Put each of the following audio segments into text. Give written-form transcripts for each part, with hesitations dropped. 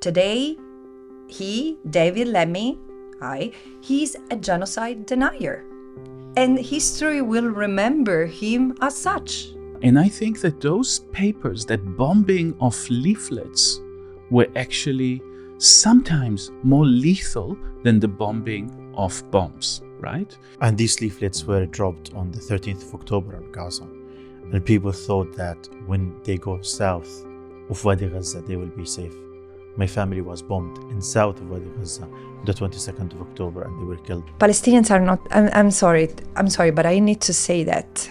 Today, David Lammy, he's a genocide denier. And history will remember him as such. And I think that those papers, that bombing of leaflets, were actually sometimes more lethal than the bombing of bombs, right? And these leaflets were dropped on the 13th of October in Gaza. And people thought that when they go south of Wadi Gaza, they will be safe. My family was bombed in south of Wadi Gaza on the 22nd of October, and they were killed. Palestinians are not, I'm sorry, but I need to say that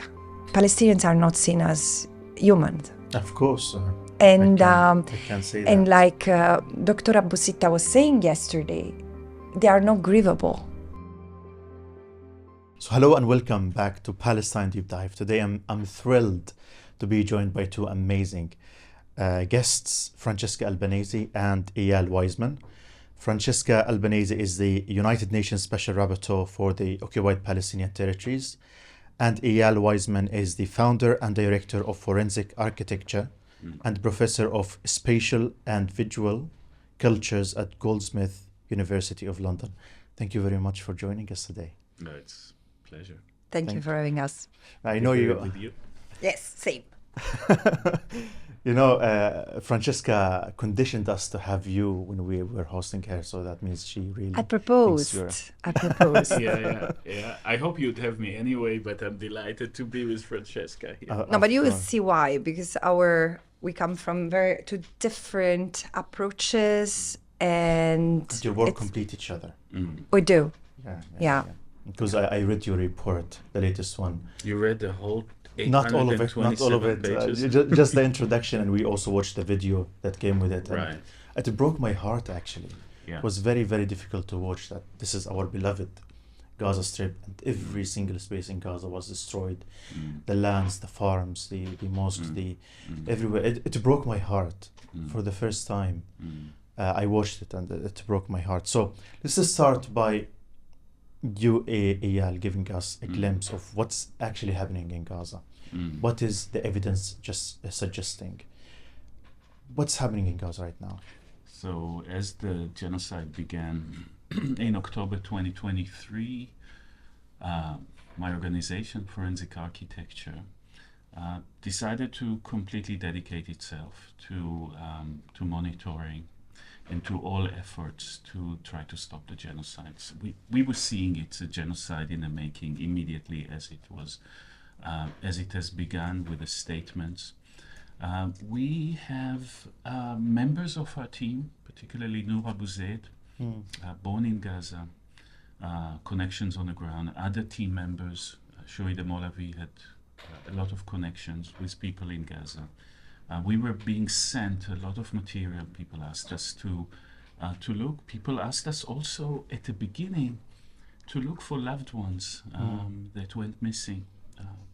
Palestinians are not seen as human. Of course. And I can say that. And like Dr. Abusita was saying yesterday, they are not grievable. So hello and welcome back to Palestine Deep Dive. Today I'm thrilled to be joined by two amazing guests, Francesca Albanese and Eyal Weizman. Francesca Albanese is the United Nations Special Rapporteur for the occupied Palestinian territories, and Eyal Weizman is the founder and director of Forensic Architecture and professor of Spatial and Visual Cultures at Goldsmiths University of London. Thank you very much for joining us today. No, it's a pleasure. Thank you for having us. I know you. With you. Yes, same. You know, Francesca conditioned us to have you when we were hosting her, so that means she really... I proposed. Yeah. I hope you'd have me anyway, but I'm delighted to be with Francesca here. No, but you will see why, because we come from two different approaches, and your work complete each other. We do. Yeah. Because I read your report, the latest one. You read the whole... Not all of it. Just the introduction, and we also watched the video that came with it. Right. It broke my heart, actually. Yeah. It was very, very difficult to watch that. This is our beloved Gaza Strip, and every single space in Gaza was destroyed. The lands, the farms, the mosques, everywhere. It broke my heart for the first time. I watched it, and it broke my heart. So let's just start by you, Eyal, giving us a glimpse of what's actually happening in Gaza. What is the evidence just suggesting? What's happening in Gaza right now? So as the genocide began in October 2023, my organization, Forensic Architecture, decided to completely dedicate itself to monitoring and to all efforts to try to stop the genocides. We were seeing it's a genocide in the making immediately as it has begun with the statements. We have members of our team, particularly Noor Abu Zaid, born in Gaza, connections on the ground. Other team members, Shoaib Molavi had a lot of connections with people in Gaza. We were being sent a lot of material. People asked us to look. People asked us also at the beginning to look for loved ones that went missing.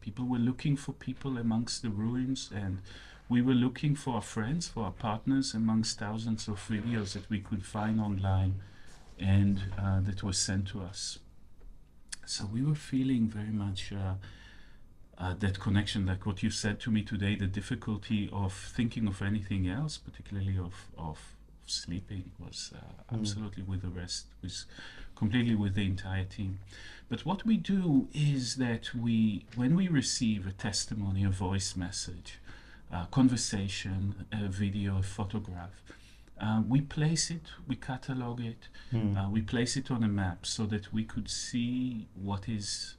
People were looking for people amongst the ruins, and we were looking for our friends, for our partners amongst thousands of videos that we could find online and that were sent to us. So we were feeling very much that connection, like what you said to me today, the difficulty of thinking of anything else, particularly of sleeping, was absolutely with the rest, was completely with the entire team. But what we do is that when we receive a testimony, a voice message, a conversation, a video, a photograph, we place it, we catalog it, we place it on a map so that we could see what is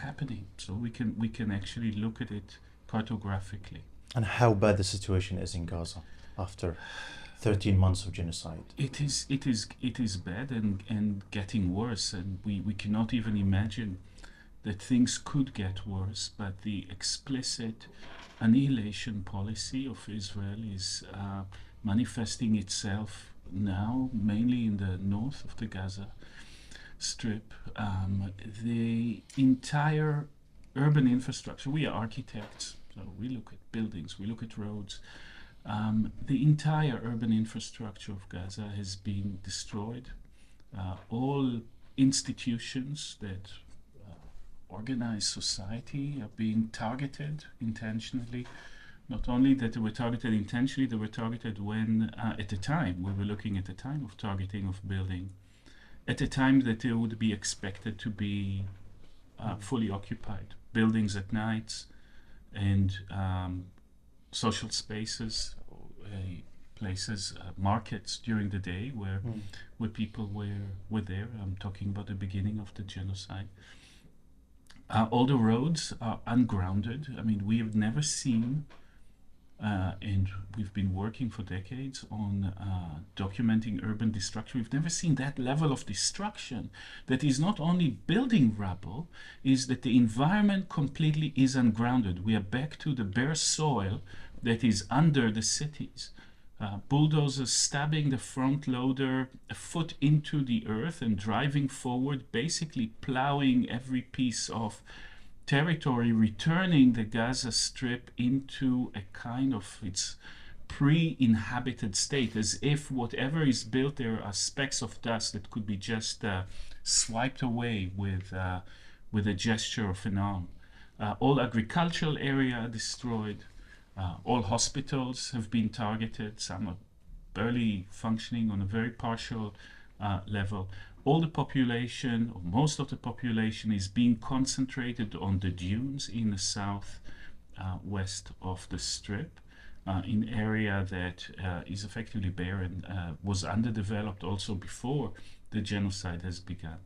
happening, so we can actually look at it cartographically. And how bad the situation is in Gaza after 13 months of genocide? It is bad and getting worse, and we cannot even imagine that things could get worse. But the explicit annihilation policy of Israel is manifesting itself now mainly in the north of the Gaza Strip. The entire urban infrastructure, we are architects, so we look at buildings, we look at roads. The entire urban infrastructure of Gaza has been destroyed. All institutions that organize society are being targeted intentionally. Not only that they were targeted intentionally, they were targeted when, at the time, we were looking at the time of targeting of building, at the time that they would be expected to be fully occupied. Buildings at night and social spaces, places, markets during the day where people were there. I'm talking about the beginning of the genocide. All the roads are ungrounded. I mean, we have never seen, and we've been working for decades on documenting urban destruction. We've never seen that level of destruction that is not only building rubble, is that the environment completely is ungrounded. We are back to the bare soil that is under the cities. Bulldozers stabbing the front loader a foot into the earth and driving forward, basically plowing every piece of territory, returning the Gaza Strip into a kind of its pre-inhabited state, as if whatever is built there are specks of dust that could be just swiped away with a gesture of an arm. All agricultural area destroyed. All hospitals have been targeted. Some are barely functioning on a very partial level. All the population, or most of the population, is being concentrated on the dunes in the south west of the Strip, in area that is effectively barren, was underdeveloped also before the genocide has begun.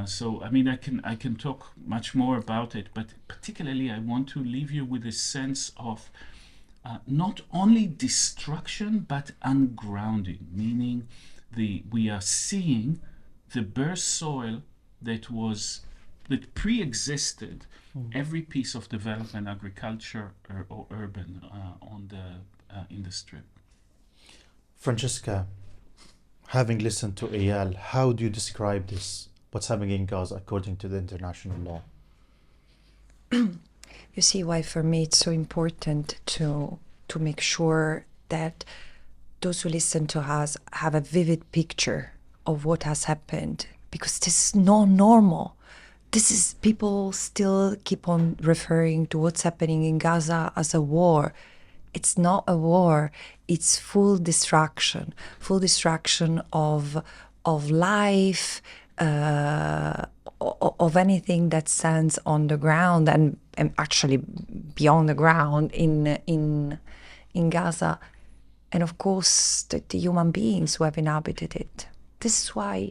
So, I mean, I can talk much more about it, but particularly I want to leave you with a sense of not only destruction, but ungrounding, meaning we are seeing the bare soil that pre-existed every piece of development, agriculture or urban in the Strip. Francesca, having listened to Eyal, how do you describe this? What's happening in Gaza according to the international law? You see why for me it's so important to make sure that those who listen to us have a vivid picture of what has happened, because this is not normal. This is, people still keep on referring to what's happening in Gaza as a war. It's not a war. It's full destruction of life, of anything that stands on the ground and actually beyond the ground in Gaza, and of course the human beings who have inhabited it. This is why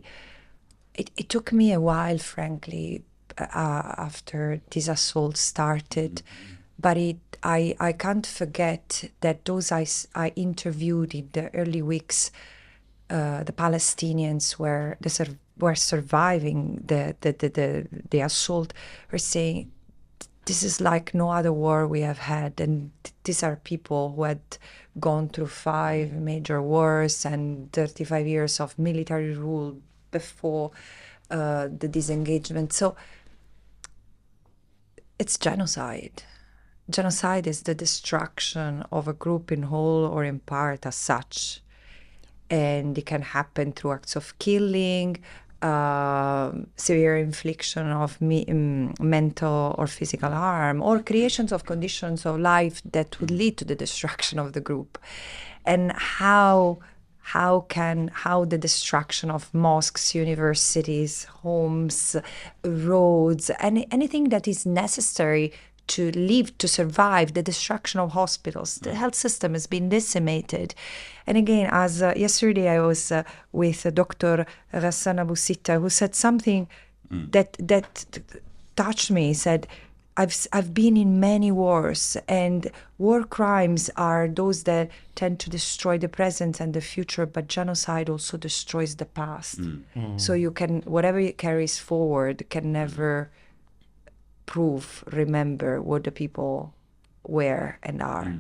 it took me a while, frankly, after this assault started, but I can't forget that those I interviewed in the early weeks, the Palestinians were surviving the assault, were saying, this is like no other war we have had. And these are people who had gone through 5 major wars and 35 years of military rule before the disengagement. So it's genocide. Genocide is the destruction of a group in whole or in part as such. And it can happen through acts of killing, severe infliction of mental or physical harm, or creations of conditions of life that would lead to the destruction of the group. And how the destruction of mosques, universities, homes, roads, anything that is necessary to live, to survive, the destruction of hospitals. The health system has been decimated. And again, as yesterday I was with Dr. Ghassan Abu Sitta, who said something that touched me. He said, I've been in many wars, and war crimes are those that tend to destroy the present and the future, but genocide also destroys the past. So you can, whatever it carries forward can never remember what the people were and are.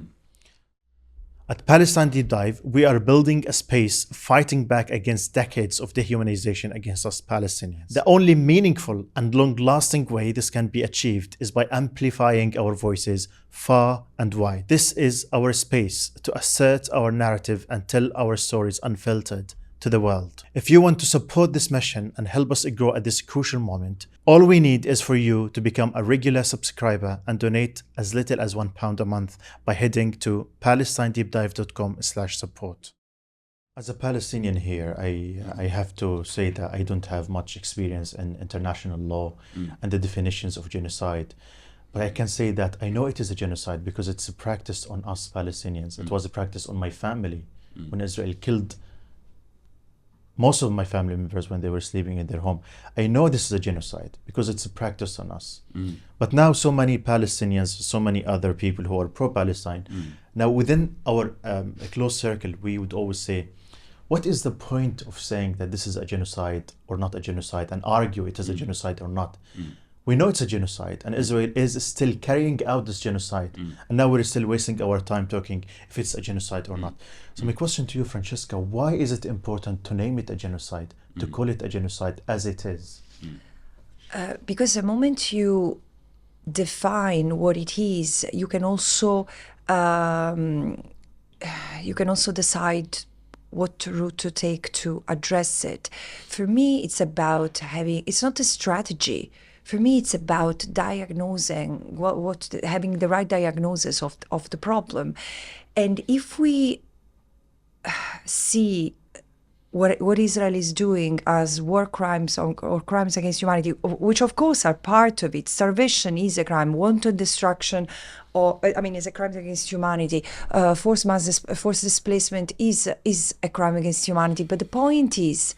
At Palestine Deep Dive, we are building a space fighting back against decades of dehumanization against us Palestinians. The only meaningful and long-lasting way this can be achieved is by amplifying our voices far and wide. This is our space to assert our narrative and tell our stories unfiltered, to the world. If you want to support this mission and help us grow at this crucial moment, all we need is for you to become a regular subscriber and donate as little as £1 a month by heading to palestinedeepdive.com/support. As a Palestinian here, I have to say that I don't have much experience in international law and the definitions of genocide. But I can say that I know it is a genocide because it's practiced on us Palestinians. It was practiced on my family when Israel killed most of my family members when they were sleeping in their home. I know this is a genocide because it's practiced on us. But now so many Palestinians, so many other people who are pro-Palestine, now within our close circle, we would always say, what is the point of saying that this is a genocide or not a genocide and argue it is a genocide or not? We know it's a genocide and Israel is still carrying out this genocide. And now we're still wasting our time talking if it's a genocide or not. So my question to you, Francesca, why is it important to name it a genocide, to call it a genocide as it is? Because the moment you define what it is, you can also decide what route to take to address it. For me, it's about it's not a strategy. For me, it's about diagnosing, having the right diagnosis of the problem. And if we see what Israel is doing as war crimes or crimes against humanity, which of course are part of it. Starvation is a crime, wanton destruction, is a crime against humanity. Forced displacement is a crime against humanity. But the point is,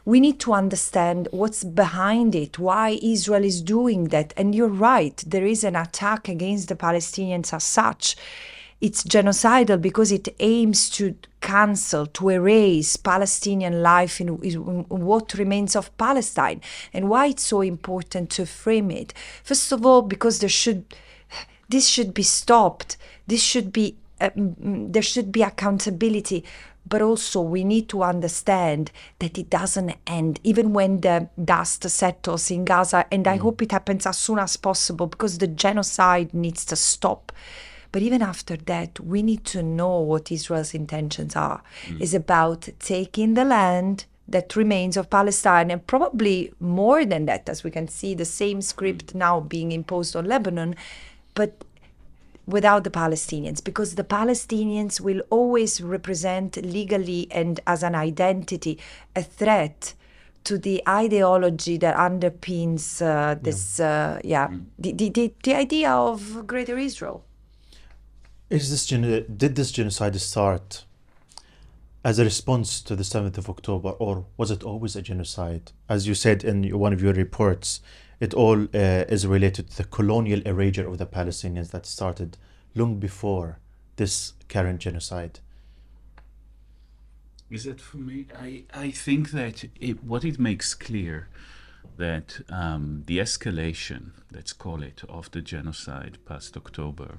we need to understand what's behind it, why Israel is doing that. And you're right, there is an attack against the Palestinians as such. It's genocidal because it aims to cancel, to erase Palestinian life in what remains of Palestine. And why it's so important to frame it? First of all, because this should be stopped. There should be accountability. But also we need to understand that it doesn't end, even when the dust settles in Gaza. And I hope it happens as soon as possible because the genocide needs to stop. But even after that, we need to know what Israel's intentions are. It's about taking the land that remains of Palestine, and probably more than that, as we can see the same script now being imposed on Lebanon, but without the Palestinians, because the Palestinians will always represent legally and as an identity a threat to the ideology that underpins the idea of Greater Israel. Did this genocide start as a response to the 7th of October, or was it always a genocide? As you said in one of your reports, it all is related to the colonial erasure of the Palestinians that started long before this current genocide. Is it for me? I think that what it makes clear that the escalation, let's call it, of the genocide past October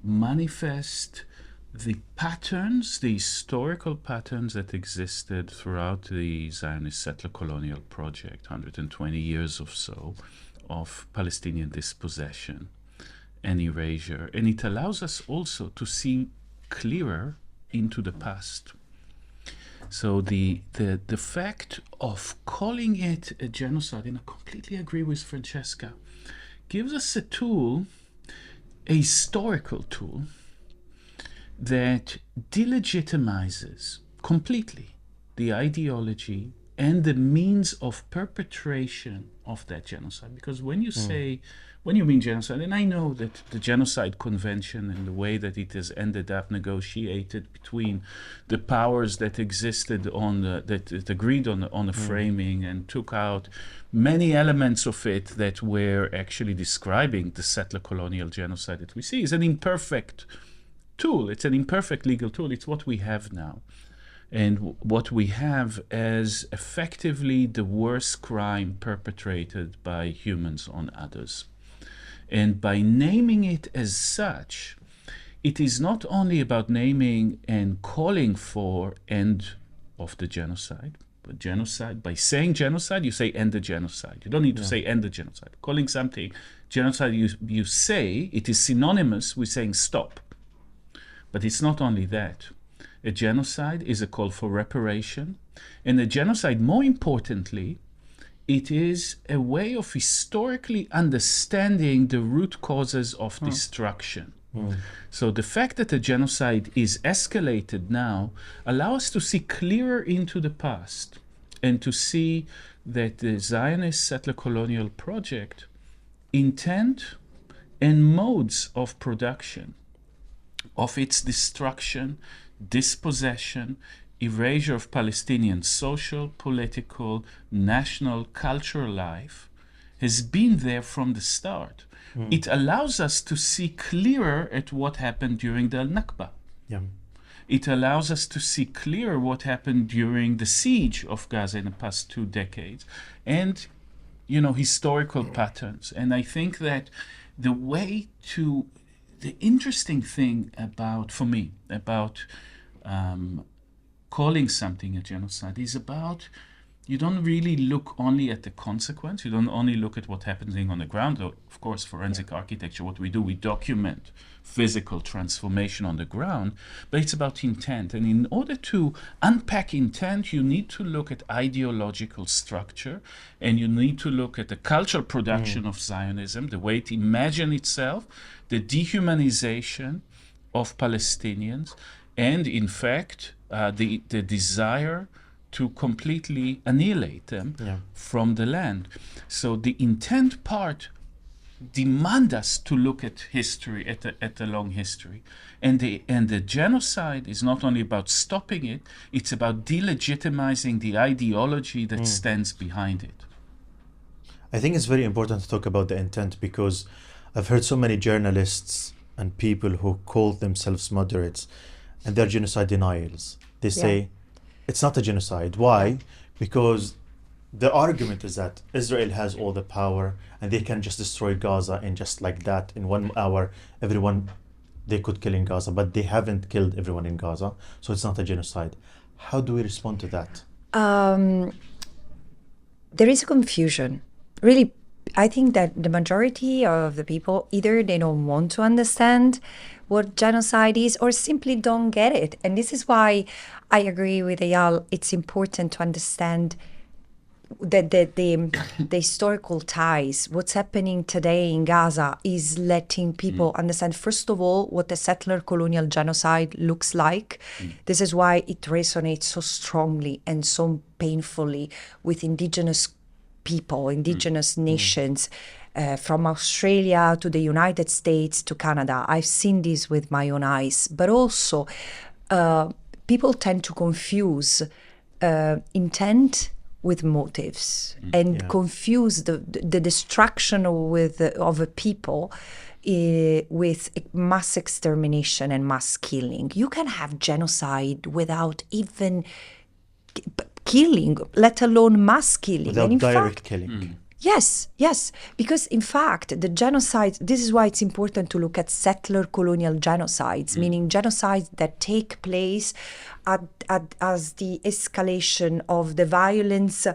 manifest the patterns, the historical patterns that existed throughout the Zionist settler colonial project, 120 years or so, of Palestinian dispossession and erasure. And it allows us also to see clearer into the past. So the fact of calling it a genocide, and I completely agree with Francesca, gives us a tool, a historical tool, that delegitimizes completely the ideology and the means of perpetration of that genocide. Because when you mean genocide, and I know that the Genocide Convention and the way that it has ended up negotiated between the powers that existed that agreed on the framing and took out many elements of it that were actually describing the settler colonial genocide that we see, is an imperfect tool. It's an imperfect legal tool. It's what we have now. And what we have as effectively the worst crime perpetrated by humans on others. And by naming it as such, it is not only about naming and calling for end of the genocide, but genocide, by saying genocide, you say end the genocide. You don't need to say end the genocide. Calling something genocide, you say it is synonymous with saying stop. But it's not only that. A genocide is a call for reparation. And a genocide, more importantly, it is a way of historically understanding the root causes of destruction. So the fact that a genocide is escalated now allows us to see clearer into the past and to see that the Zionist settler colonial project intent and modes of production, of its destruction, dispossession, erasure of Palestinian social, political, national, cultural life has been there from the start. It allows us to see clearer at what happened during the Al-Nakba. Yeah. It allows us to see clearer what happened during the siege of Gaza in the past 2 decades and, historical patterns. And I think that the interesting thing for me, about calling something a genocide is about, you don't really look only at the consequence. You don't only look at what happens on the ground. Of course, forensic architecture, what we do, we document physical transformation on the ground, but it's about intent. And in order to unpack intent, you need to look at ideological structure, and you need to look at the cultural production of Zionism, the way it imagines itself, the dehumanization of Palestinians, and in fact, the desire to completely annihilate them from the land. So the intent part demand us to look at history, at the long history. And the genocide is not only about stopping it, it's about delegitimizing the ideology that stands behind it. I think it's very important to talk about the intent, because I've heard so many journalists and people who call themselves moderates, and they're genocide denials. They say, it's not a genocide. Why? Because the argument is that Israel has all the power and they can just destroy Gaza in just like that. In 1 hour, everyone they could kill in Gaza, but they haven't killed everyone in Gaza. So it's not a genocide. How do we respond to that? There is a confusion. Really, I think that the majority of the people, either they don't want to understand what genocide is or simply don't get it. And this is why I agree with Eyal. It's important to understand that the historical ties, what's happening today in Gaza is letting people understand, first of all, what the settler colonial genocide looks like. This is why it resonates so strongly and so painfully with indigenous people, indigenous nations, from Australia to the United States to Canada. I've seen this with my own eyes. But also, people tend to confuse intent with motives and confuse the destruction of a people with mass extermination and mass killing. You can have genocide without even killing, let alone mass killing. Without and in direct fact, killing. Yes. Because in fact, the genocide, this is why it's important to look at settler colonial genocides, meaning genocides that take place as the escalation of the violence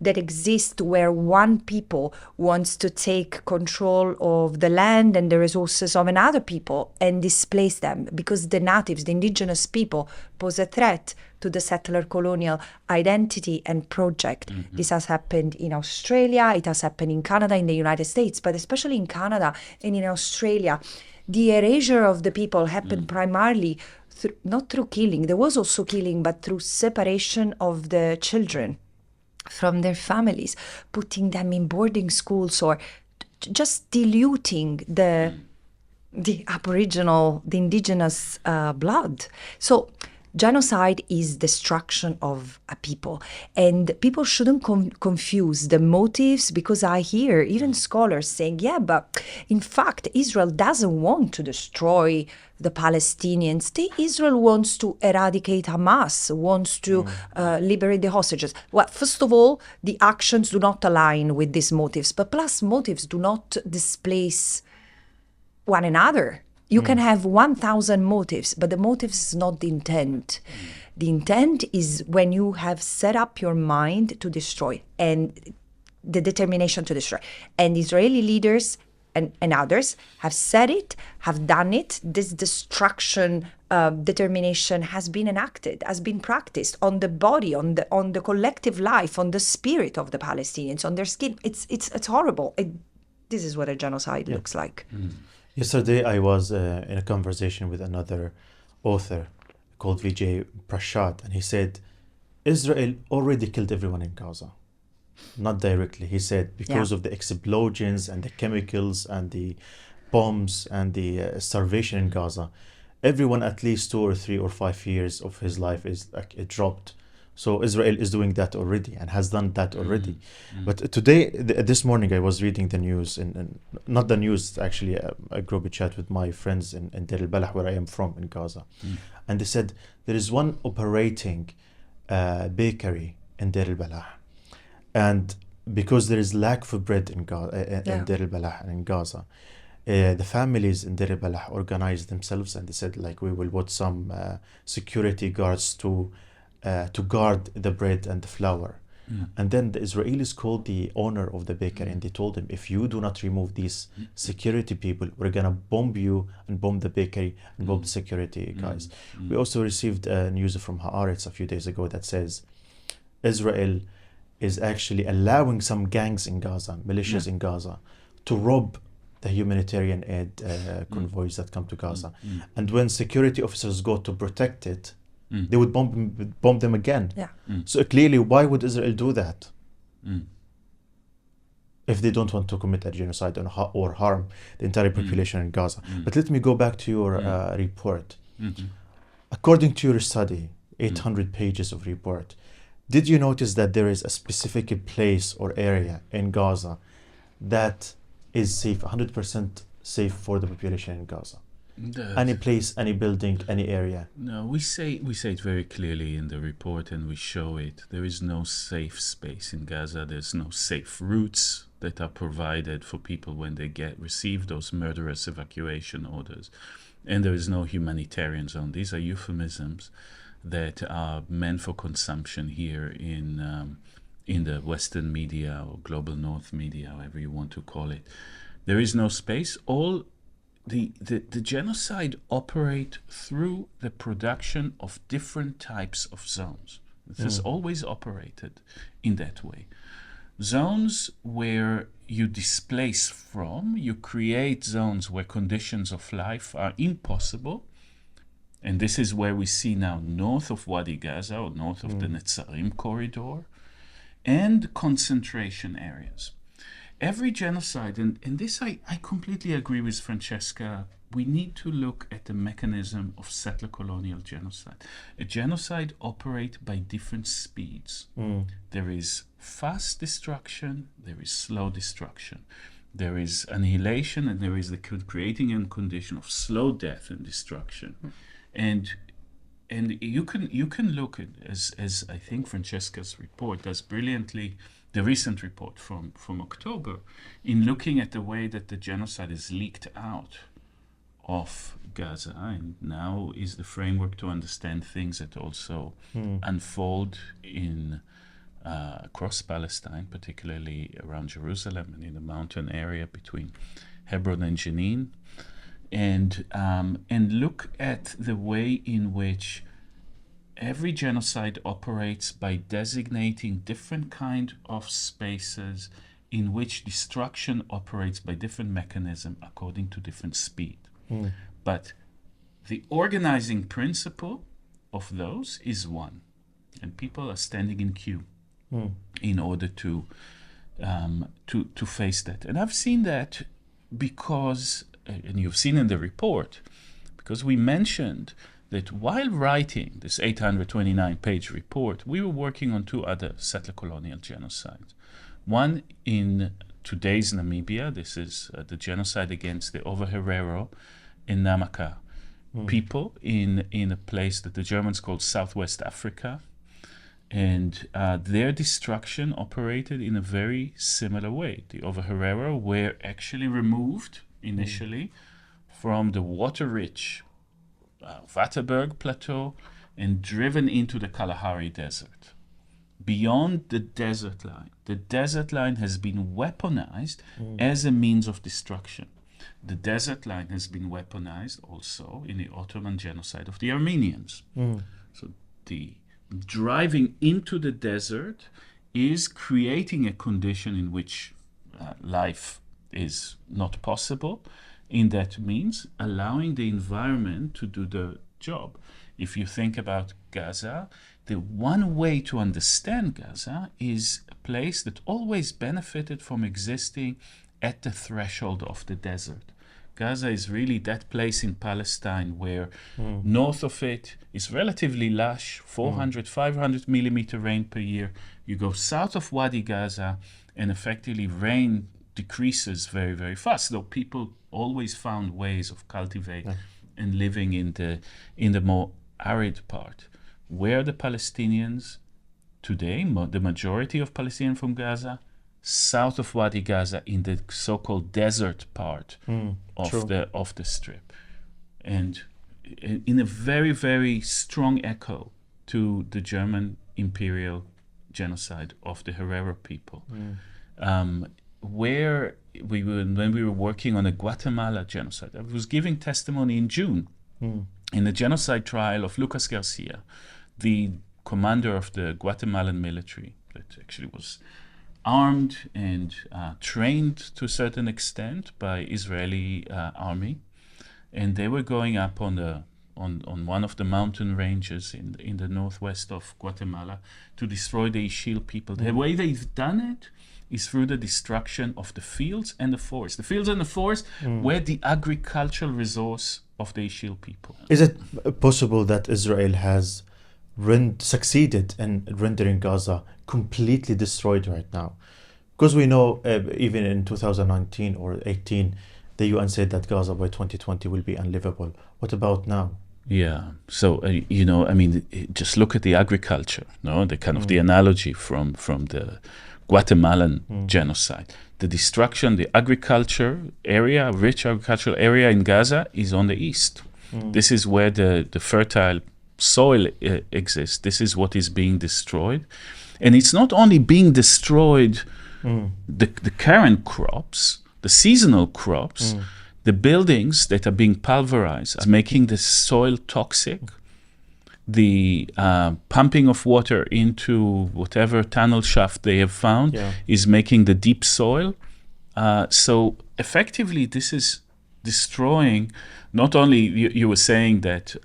that exists where one people wants to take control of the land and the resources of another people and displace them, because the natives, the indigenous people, pose a threat to the settler colonial identity and project. This has happened in Australia, it has happened in Canada, in the United States, but especially in Canada and in Australia. The erasure of the people happened primarily not through killing. There was also killing, but through separation of the children from their families, putting them in boarding schools, or just diluting the indigenous blood. So genocide is destruction of a people, and people shouldn't confuse the motives, because I hear even scholars saying, but in fact, Israel doesn't want to destroy the Palestinians. Israel wants to eradicate Hamas, wants to liberate the hostages. Well, first of all, the actions do not align with these motives, but plus motives do not displace one another. You can have 1,000 motives, but the motives is not the intent. The intent is when you have set up your mind to destroy and the determination to destroy. And Israeli leaders and others have said it, have done it. This destruction determination has been enacted, has been practiced on the body, on the collective life, on the spirit of the Palestinians, on their skin. It's horrible. This is what a genocide looks like. Yesterday, I was in a conversation with another author called Vijay Prashad, and he said Israel already killed everyone in Gaza. Not directly. He said because of the explosions and the chemicals and the bombs and the starvation in Gaza, everyone at least 2 or 3 or 5 years of his life is like it dropped. So Israel is doing that already and has done that already. But today, this morning, I was reading the news, and not the news, actually, a group chat with my friends in Deir Al-Balah, where I am from, in Gaza. And they said there is one operating bakery in Deir Al-Balah. And because there is lack of bread in Deir Al-Balah and in Gaza, the families in Deir Al-Balah organized themselves, and they said, like, we will put some security guards to guard the bread and the flour. And then the Israelis called the owner of the bakery and they told him, if you do not remove these security people, we're going to bomb you and bomb the bakery and bomb the security guys. We also received news from Haaretz a few days ago that says Israel is actually allowing some gangs in Gaza, militias in Gaza, to rob the humanitarian aid convoys that come to Gaza. And when security officers go to protect it, they would bomb them again. So clearly, why would Israel do that if they don't want to commit a genocide or harm the entire population in Gaza? But let me go back to your report. According to your study, 800 pages of report, did you notice that there is a specific place or area in Gaza that is safe, 100% safe for the population in Gaza? Any place, any building, any area? No, we say it very clearly in the report, and we show it. There is no safe space in Gaza. There's no safe routes that are provided for people when they receive those murderous evacuation orders, and there is no humanitarian zone. These are euphemisms that are meant for consumption here in the Western media or global North media, however you want to call it. There is no space. The genocide operate through the production of different types of zones. This has always operated in that way. Zones where you displace from, you create zones where conditions of life are impossible. And this is where we see now north of Wadi Gaza or north of the Netzarim corridor, and concentration areas. Every genocide, and this I completely agree with Francesca, we need to look at the mechanism of settler colonial genocide. A genocide operates by different speeds. There is fast destruction, there is slow destruction. There is annihilation, and there is the creating a condition of slow death and destruction. And you can look at, as I think Francesca's report does brilliantly, the recent report from October, in looking at the way that the genocide is leaked out of Gaza, and now is the framework to understand things that also unfold in across Palestine, particularly around Jerusalem and in the mountain area between Hebron and Jenin, and look at the way in which every genocide operates by designating different kind of spaces in which destruction operates by different mechanisms according to different speed. But the organizing principle of those is one, and people are standing in queue in order to face that. And I've seen that because, and you've seen in the report, because we mentioned that while writing this 829-page report, we were working on 2 other settler colonial genocides. One in today's Namibia. This is the genocide against the Over-Herero in Namaka people in a place that the Germans called Southwest Africa. And their destruction operated in a very similar way. The Over-Herero were actually removed initially from the water-rich Waterberg Plateau and driven into the Kalahari Desert. beyond the desert line. The desert line has been weaponized as a means of destruction. The desert line has been weaponized also in the Ottoman genocide of the Armenians. So the driving into the desert is creating a condition in which life is not possible. In that means allowing the environment to do the job. If you think about Gaza, the one way to understand Gaza is a place that always benefited from existing at the threshold of the desert. Gaza is really that place in Palestine where north of it is relatively lush, 400, 500 millimeter rain per year. You go south of Wadi Gaza and effectively rain decreases very, very fast, though people always found ways of cultivating and living in the more arid part. Where the Palestinians today, the majority of Palestinians from Gaza, south of Wadi Gaza in the so-called desert part of the strip. And in a very, very strong echo to the German imperial genocide of the Herero people. Where when we were working on a Guatemala genocide, I was giving testimony in June in the genocide trial of Lucas Garcia, the commander of the Guatemalan military that actually was armed and trained to a certain extent by Israeli army, and they were going up on one of the mountain ranges in the northwest of Guatemala to destroy the Ixil people. The way they've done it is through the destruction of the fields and the forests. The fields and the forests were the agricultural resource of the Ixil people. Is it possible that Israel has succeeded in rendering Gaza completely destroyed right now? Because we know even in 2019 or 18, the UN said that Gaza by 2020 will be unlivable. What about now? Yeah, so just look at the agriculture, no, the kind of the analogy from the Guatemalan genocide. The destruction, the agriculture area, rich agricultural area in Gaza is on the east. This is where the fertile soil exists. This is what is being destroyed. And it's not only being destroyed, the current crops, the seasonal crops, the buildings that are being pulverized, making the soil toxic. The pumping of water into whatever tunnel shaft they have found is making the deep soil. So effectively, this is destroying. Not only you were saying that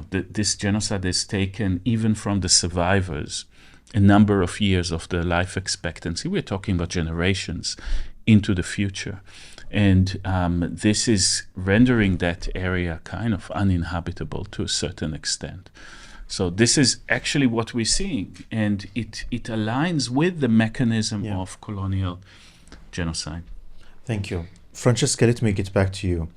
this genocide has taken even from the survivors a number of years of their life expectancy. We're talking about generations into the future. And this is rendering that area kind of uninhabitable to a certain extent. So this is actually what we're seeing. And it aligns with the mechanism of colonial genocide. Thank you. Francesca, let me get back to you.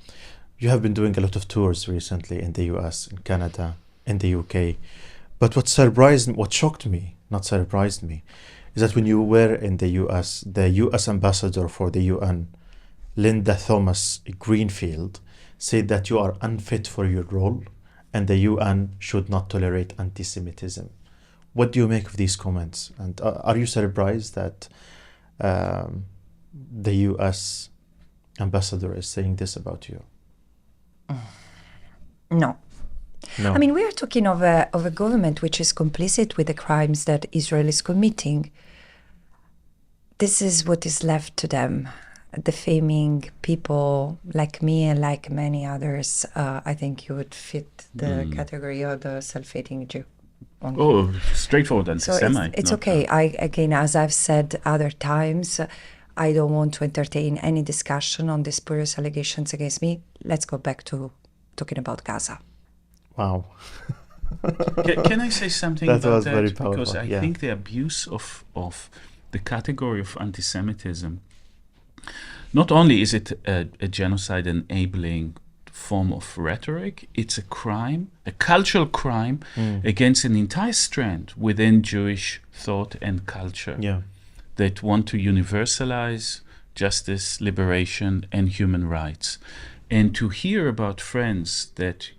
You have been doing a lot of tours recently in the US, in Canada, in the UK. But what shocked me, not surprised me, is that when you were in the US, the US ambassador for the UN, Linda Thomas Greenfield, said that you are unfit for your role and the UN should not tolerate anti-Semitism. What do you make of these comments? And are you surprised that the US ambassador is saying this about you? No. I mean, we are talking of a government which is complicit with the crimes that Israel is committing. This is what is left to them. Defaming people like me and like many others. I think you would fit the category of the self-hating Jew. Oh, straightforward anti-Semite. So it's okay. Again, as I've said other times, I don't want to entertain any discussion on the spurious allegations against me. Let's go back to talking about Gaza. Wow. Can I say something that about was that? Very powerful. Because I think the abuse of the category of anti-Semitism, not only is it a genocide enabling form of rhetoric, it's a crime, a cultural crime against an entire strand within Jewish thought and culture that want to universalize justice, liberation, and human rights. And to hear about friends that,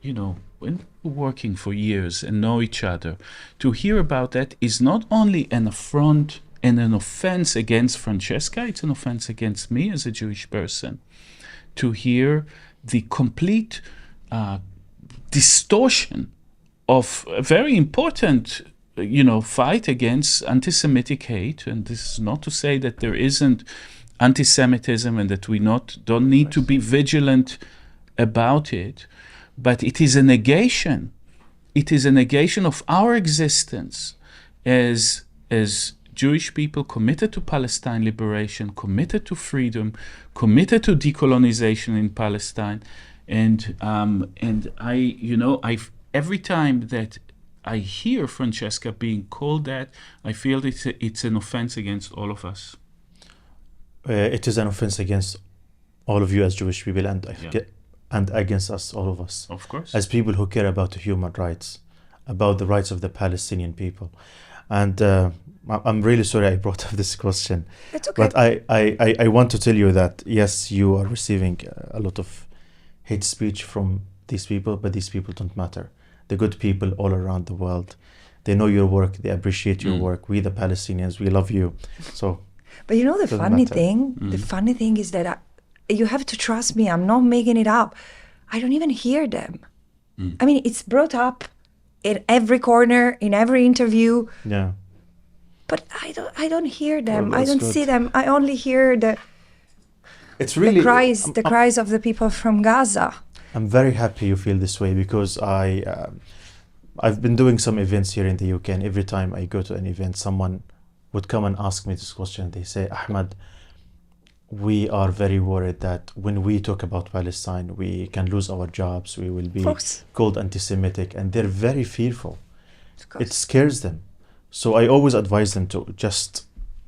when we're working for years and know each other, to hear about that is not only an affront and an offense against Francesca, it's an offense against me as a Jewish person. To hear the complete distortion of a very important fight against anti-Semitic hate, and this is not to say that there isn't anti-Semitism and that we don't need to be vigilant about it, but it is a negation. It is a negation of our existence as Jewish people committed to Palestine liberation, committed to freedom, committed to decolonization in Palestine, and I every time that I hear Francesca being called that, I feel it's an offense against all of us. It is an offense against all of you as Jewish people, and against us, all of us. Of course. As people who care about the human rights, about the rights of the Palestinian people. And I'm really sorry I brought up this question. It's okay. But I want to tell you that, yes, you are receiving a lot of hate speech from these people, but these people don't matter. The good people all around the world, they know your work, they appreciate your work. We, the Palestinians, we love you. So, but the funny thing is that you have to trust me. I'm not making it up. I don't even hear them. I mean, it's brought up in every corner, in every interview. Yeah. But I don't hear them. Well, I don't see them. I only hear the cries of the people from Gaza. I'm very happy you feel this way, because I've been doing some events here in the UK, and every time I go to an event, someone would come and ask me this question. They say, Ahmed, we are very worried that when we talk about Palestine, we can lose our jobs, we will be called anti-Semitic, and they're very fearful. It scares them. So I always advise them to just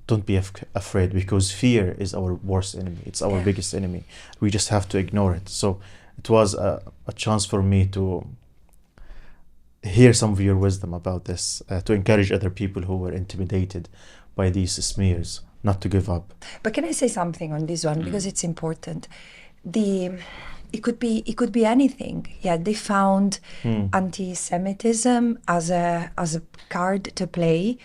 don't be afraid, because fear is our worst enemy. It's our biggest enemy. We just have to ignore it. So it was a chance for me to hear some of your wisdom about this, to encourage other people who were intimidated by these smears not to give up. But can I say something on this one, because it's important? It could be anything. Yeah, they found anti-Semitism as a card to play,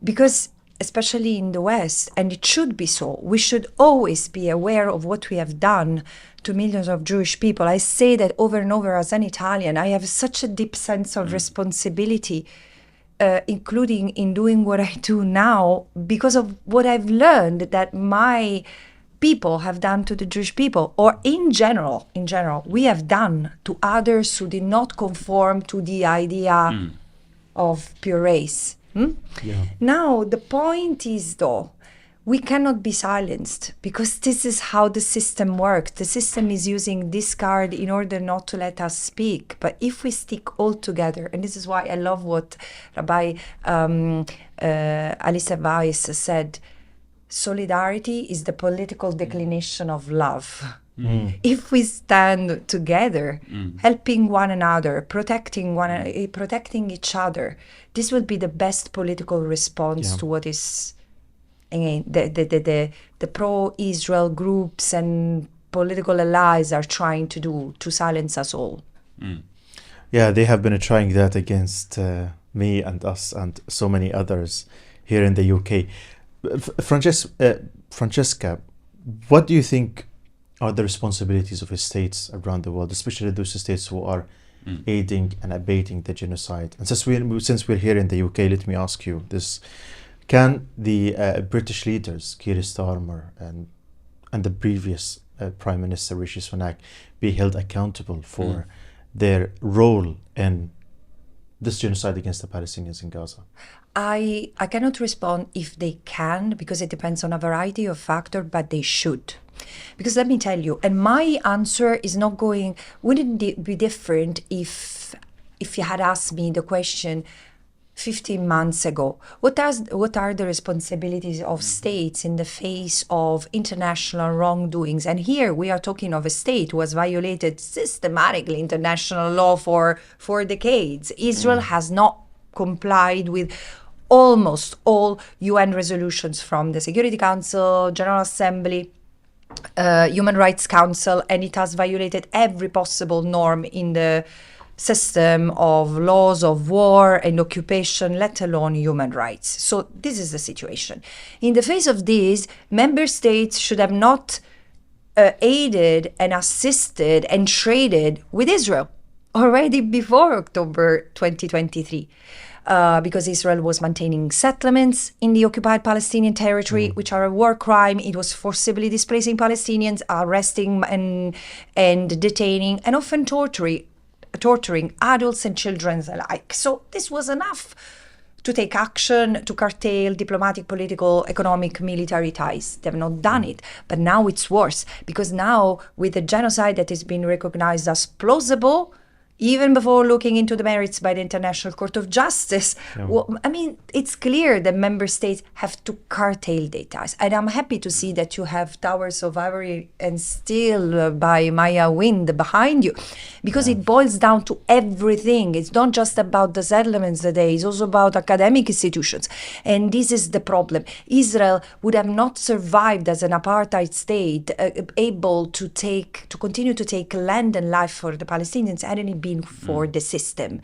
because especially in the West, and it should be so, we should always be aware of what we have done to millions of Jewish people. I say that over and over as an Italian. I have such a deep sense of responsibility, including in doing what I do now, because of what I've learned that my people have done to the Jewish people, or in general, we have done to others who did not conform to the idea of pure race. Yeah. Now, the point is, though, we cannot be silenced, because this is how the system works. The system is using this card in order not to let us speak. But if we stick all together, and this is why I love what Rabbi Alice Weiss said, solidarity is the political declination of love. If we stand together, helping one another, protecting each other, this will be the best political response to what is, again, the pro-Israel groups and political allies are trying to do to silence us all. Yeah, they have been trying that against me and us and so many others here in the UK. Francesca, what do you think are the responsibilities of states around the world, especially those states who are aiding and abating the genocide? And since we're here in the UK, let me ask you this. Can the British leaders, Keir Starmer and the previous Prime Minister Rishi Sunak, be held accountable for their role in this genocide against the Palestinians in Gaza? I cannot respond if they can, because it depends on a variety of factors, but they should. Because let me tell you, and my answer is not going, wouldn't it be different if you had asked me the question 15 months ago, what are the responsibilities of states in the face of international wrongdoings? And here we are talking of a state who has violated systematically international law for decades. Israel has not complied with almost all UN resolutions from the Security Council, General Assembly, Human Rights Council, and it has violated every possible norm in the system of laws of war and occupation, let alone human rights. So this is the situation. In the face of this, member states should have not aided and assisted and traded with Israel already before October 2023. Because Israel was maintaining settlements in the occupied Palestinian territory, which are a war crime. It was forcibly displacing Palestinians, arresting and detaining, and often torturing adults and children alike. So this was enough to take action to curtail diplomatic, political, economic, military ties. They have not done it. But now it's worse, because now with the genocide that has been recognized as plausible, even before looking into the merits by the International Court of Justice, I mean, it's clear that member states have to curtail data. And I'm happy to see that you have Towers of Ivory and Steel by Maya Wind behind you, because it boils down to everything. It's not just about the settlements today, it's also about academic institutions. And this is the problem. Israel would have not survived as an apartheid state, able to continue to take land and life for the Palestinians, hadn't it been for the system.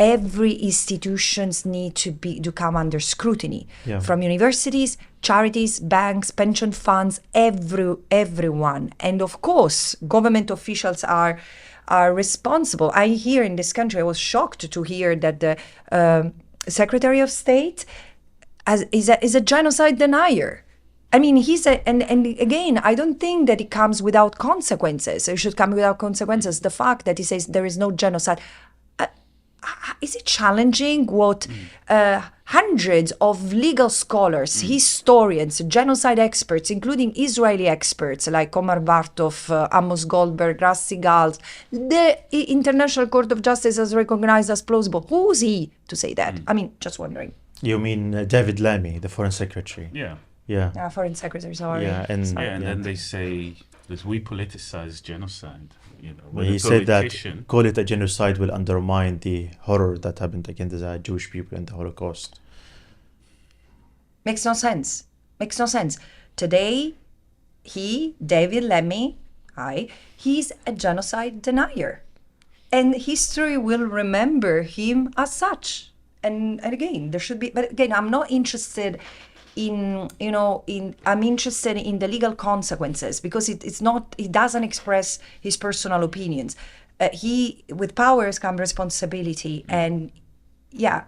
Every institutions need to come under scrutiny, from universities, charities, banks, pension funds, everyone. And of course, government officials are responsible. I hear in this country, I was shocked to hear that the Secretary of State is a genocide denier. I mean, and again, I don't think that it comes without consequences. It should come without consequences. The fact that he says there is no genocide, is it challenging what hundreds of legal scholars, historians, genocide experts, including Israeli experts like Omar Bartov, Amos Goldberg, Rassi Gals, the International Court of Justice has recognized as plausible? Who's he to say that? I mean, just wondering. You mean David Lammy, the Foreign Secretary? Yeah. Foreign Secretary, sorry. And then they say that we politicize genocide. When he said that call it a genocide will undermine the horror that happened against the Jewish people in the Holocaust. Makes no sense. Today, David Lammy, he's a genocide denier. And history will remember him as such. And again, there should be, but again, I'm not interested I'm interested in the legal consequences, because it doesn't express his personal opinions. With powers come responsibility, and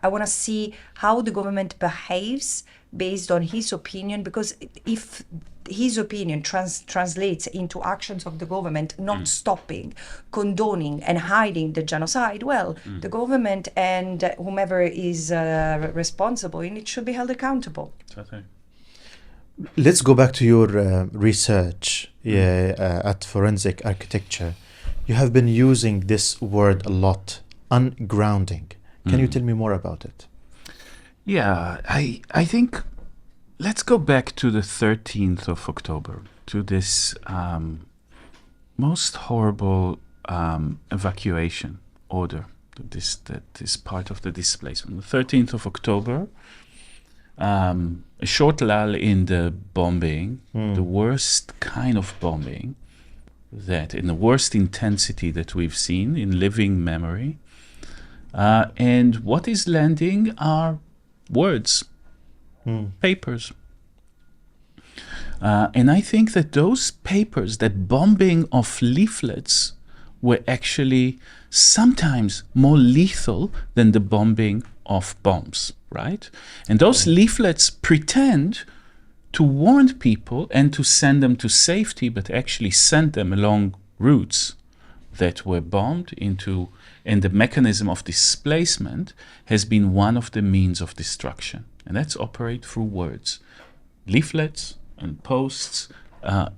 I want to see how the government behaves based on his opinion, because if his opinion translates into actions of the government not stopping, condoning and hiding the genocide, the government and whomever is responsible in it should be held accountable. Okay. Let's go back to your research at Forensic Architecture. You have been using this word a lot, ungrounding. Can you tell me more about it? Yeah, I think let's go back to the 13th of October, to this most horrible evacuation order, that is part of the displacement. The 13th of October, a short lull in the bombing, the worst kind of bombing, that in the worst intensity that we've seen in living memory. And what is landing are words, papers. And I think that those papers, that bombing of leaflets, were actually sometimes more lethal than the bombing of bombs, right? And those leaflets pretend to warn people and to send them to safety, but actually send them along routes that were bombed into, and the mechanism of displacement has been one of the means of destruction. And that's operate through words, leaflets and posts,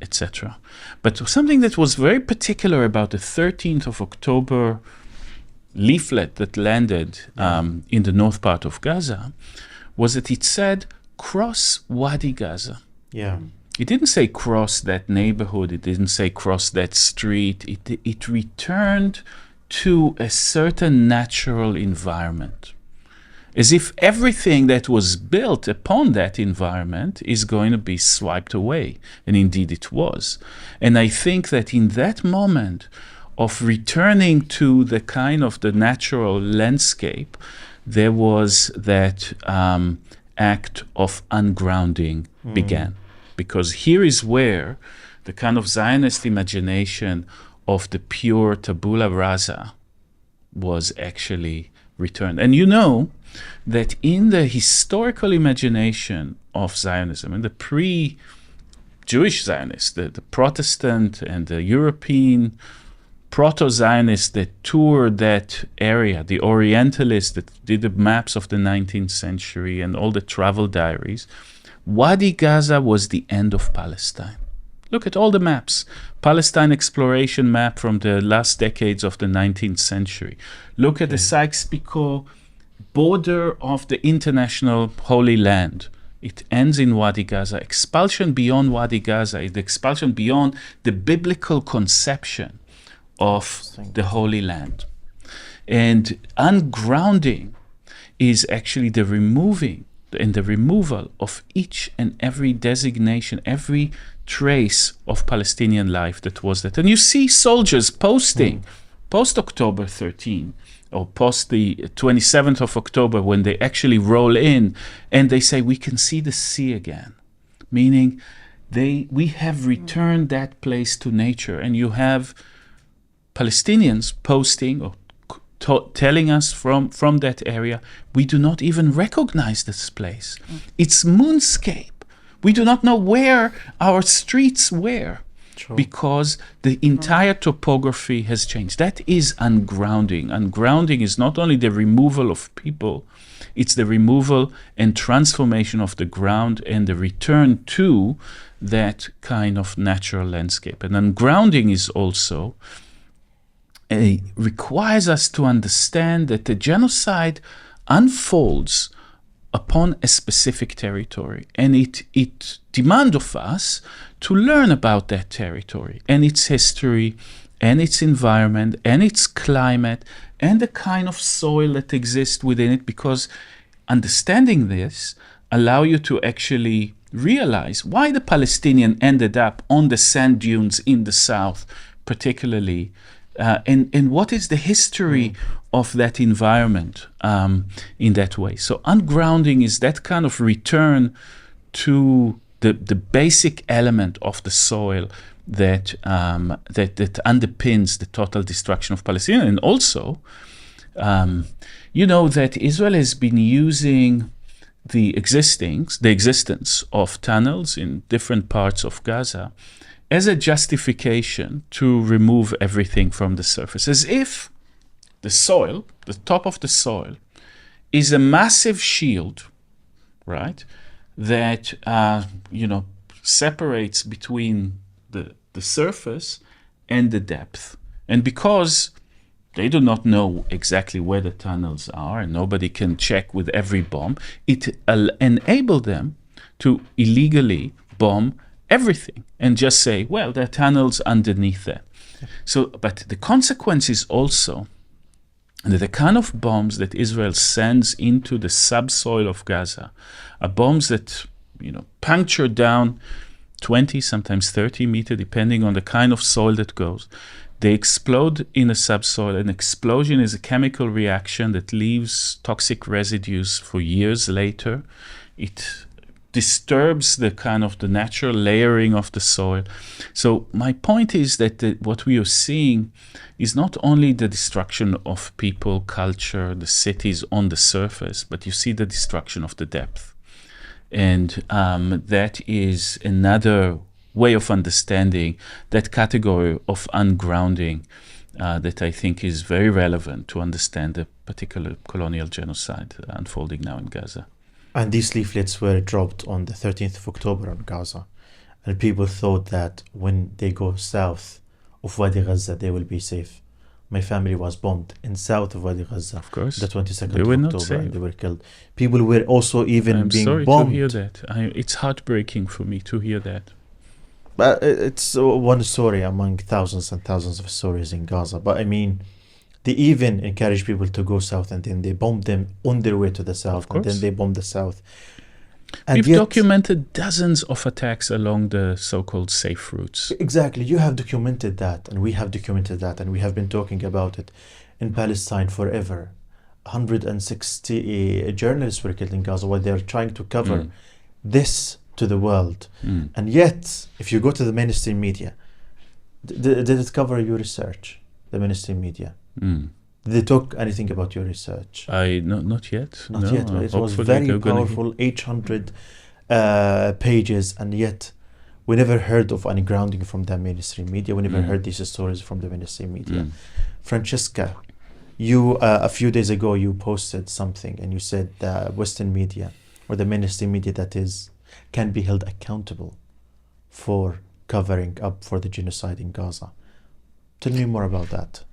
etc. But something that was very particular about the 13th of October leaflet that landed in the north part of Gaza was that it said, cross Wadi Gaza. Yeah. It didn't say cross that neighborhood. It didn't say cross that street. It returned to a certain natural environment, as if everything that was built upon that environment is going to be swiped away. And indeed it was. And I think that in that moment of returning to the kind of the natural landscape, there was that act of ungrounding began. Because here is where the kind of Zionist imagination of the pure tabula rasa was actually returned. And you know that in the historical imagination of Zionism, and the pre-Jewish Zionists, the Protestant and the European proto-Zionists that toured that area, the Orientalists that did the maps of the 19th century and all the travel diaries, Wadi Gaza was the end of Palestine. Look at all the maps. Palestine exploration map from the last decades of the 19th century. Look at the Sykes-Picot border of the international Holy Land. It ends in Wadi Gaza. Expulsion beyond Wadi Gaza is the expulsion beyond the biblical conception of the Holy Land. And ungrounding is actually the removing and the removal of each and every designation, every trace of Palestinian life that was that. And you see soldiers posting post-October 13 or post the 27th of October when they actually roll in and they say, we can see the sea again. Meaning we have returned that place to nature. And you have Palestinians posting or telling us from that area, we do not even recognize this place. It's moonscape. We do not know where our streets were. True. Because the entire topography has changed. That is ungrounding. Ungrounding is not only the removal of people, it's the removal and transformation of the ground and the return to that kind of natural landscape. And ungrounding is also requires us to understand that the genocide unfolds upon a specific territory, and it demands of us to learn about that territory and its history and its environment and its climate and the kind of soil that exists within it, because understanding this allow you to actually realize why the Palestinian ended up on the sand dunes in the south particularly, and what is the history of that environment in that way. So ungrounding is that kind of return to the basic element of the soil that underpins the total destruction of Palestine. And also, you know that Israel has been using the existence of tunnels in different parts of Gaza as a justification to remove everything from the surface, as if the soil, the top of the soil, is a massive shield, right, that separates between the surface and the depth. And because they do not know exactly where the tunnels are, and nobody can check with every bomb, it enabled them to illegally bomb everything and just say, well, there are tunnels underneath that. So, but the consequence is also that the kind of bombs that Israel sends into the subsoil of Gaza are bombs that, puncture down 20, sometimes 30 meters, depending on the kind of soil that goes. They explode in a subsoil. An explosion is a chemical reaction that leaves toxic residues for years later. It disturbs the kind of the natural layering of the soil. So my point is that what we are seeing is not only the destruction of people, culture, the cities on the surface, but you see the destruction of the depth. And that is another way of understanding that category of ungrounding that I think is very relevant to understand the particular colonial genocide unfolding now in Gaza. And these leaflets were dropped on the 13th of October on Gaza. And people thought that when they go south of Wadi Gaza, they will be safe. My family was bombed in south of Wadi Gaza. Of course. The 22nd they of were October, not and they were killed. People were also even being bombed. I'm sorry to hear that. It's heartbreaking for me to hear that. But it's one story among thousands and thousands of stories in Gaza. But I mean, they even encourage people to go south, and then they bomb them on their way to the south, and then they bomb the south. And We've yet, documented dozens of attacks along the so-called safe routes. exactly, you have documented that, and we have documented that, and we have been talking about it in Palestine forever. 160 journalists were killed in Gaza while they're trying to cover this to the world. And yet, if you go to the mainstream media, did it cover your research, the mainstream media? Did they talk anything about your research? Not yet. Not No, yet, but it was hopefully very they're gonna powerful, 800 pages, and yet we never heard of any grounding from the mainstream media. We never heard these stories from the mainstream media. Francesca, you a few days ago you posted something and you said the Western media or the mainstream media can be held accountable for covering up for the genocide in Gaza. Tell me more about that.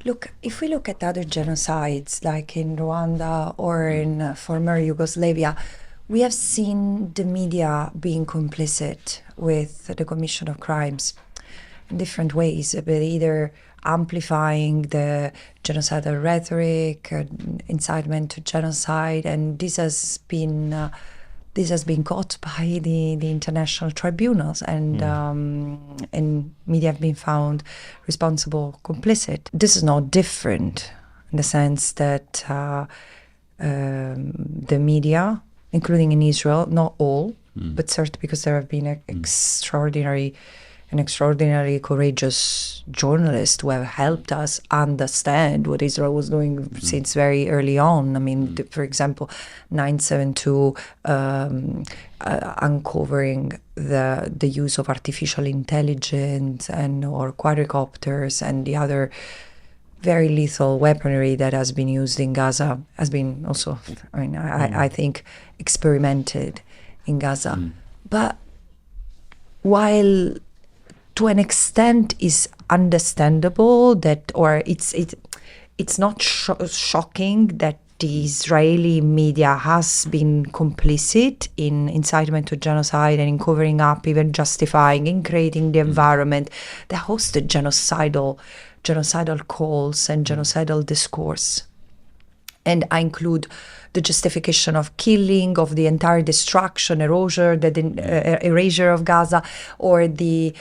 Look, if we look at other genocides, like in Rwanda or in former Yugoslavia, we have seen the media being complicit with the commission of crimes in different ways, but either amplifying the genocidal rhetoric, incitement to genocide, and this has been caught by the international tribunals, and media have been found responsible, complicit. This is not different in the sense that the media, including in Israel, not all, but certainly because there have been extraordinarily courageous journalists who have helped us understand what Israel was doing since very early on. I mean, for example, 972 uncovering the use of artificial intelligence or quadricopters and the other very lethal weaponry that has been used in Gaza has been also, I think, experimented in Gaza. But while to an extent is understandable that, or it's not shocking that the Israeli media has been complicit in incitement to genocide and in covering up, even justifying, in creating the environment that hosted genocidal calls and genocidal discourse. And I include the justification of killing, of the entire destruction, erasure, erasure of Gaza, or the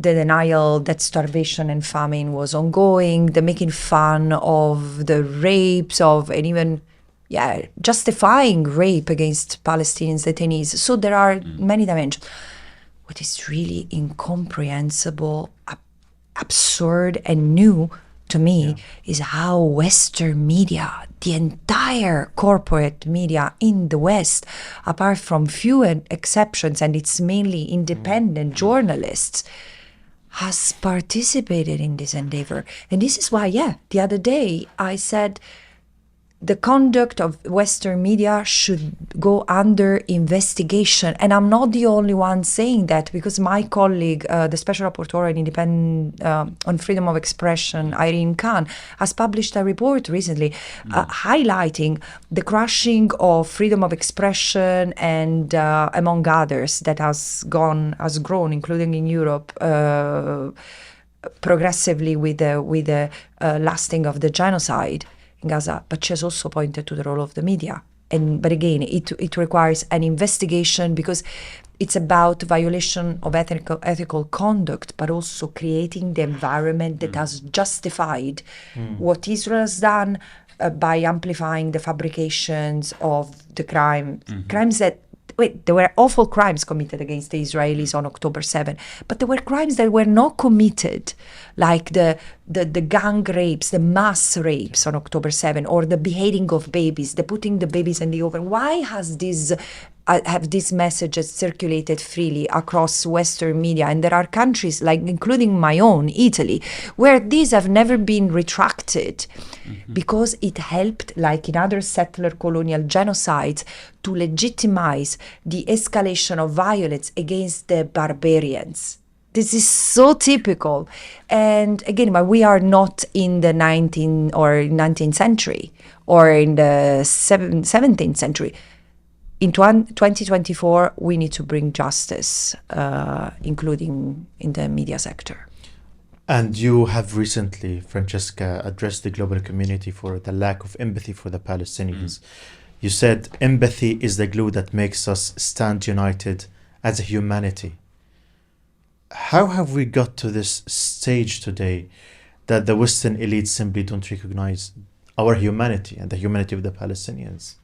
denial that starvation and famine was ongoing, the making fun of the rapes and even justifying rape against Palestinian detainees. So there are many dimensions. What is really incomprehensible, absurd, and new to me is how Western media, the entire corporate media in the West, apart from few exceptions, and it's mainly independent journalists, has participated in this endeavor. And this is why, the other day I said the conduct of Western media should go under investigation. And I'm not the only one saying that, because my colleague, the Special Rapporteur on freedom of expression, Irene Khan, has published a report recently highlighting the crushing of freedom of expression and, among others, that has grown, including in Europe, progressively with the lasting of the genocide in Gaza. But she has also pointed to the role of the media. But again, it requires an investigation, because it's about violation of ethical conduct, but also creating the environment that has justified what Israel has done by amplifying the fabrications of the crimes that. There were awful crimes committed against the Israelis on October 7, but there were crimes that were not committed, like the gang rapes, the mass rapes on October 7, or the beheading of babies, the putting the babies in the oven. Why has have these messages circulated freely across Western media? And there are countries, like including my own, Italy, where these have never been retracted, because it helped, like in other settler colonial genocides, to legitimize the escalation of violence against the barbarians. This is so typical. And again, but we are not in the 19th century or in the 17th century. In 2024, we need to bring justice, including in the media sector. And you have recently, Francesca, addressed the global community for the lack of empathy for the Palestinians. You said empathy is the glue that makes us stand united as a humanity. How have we got to this stage today that the Western elites simply don't recognize our humanity and the humanity of the Palestinians?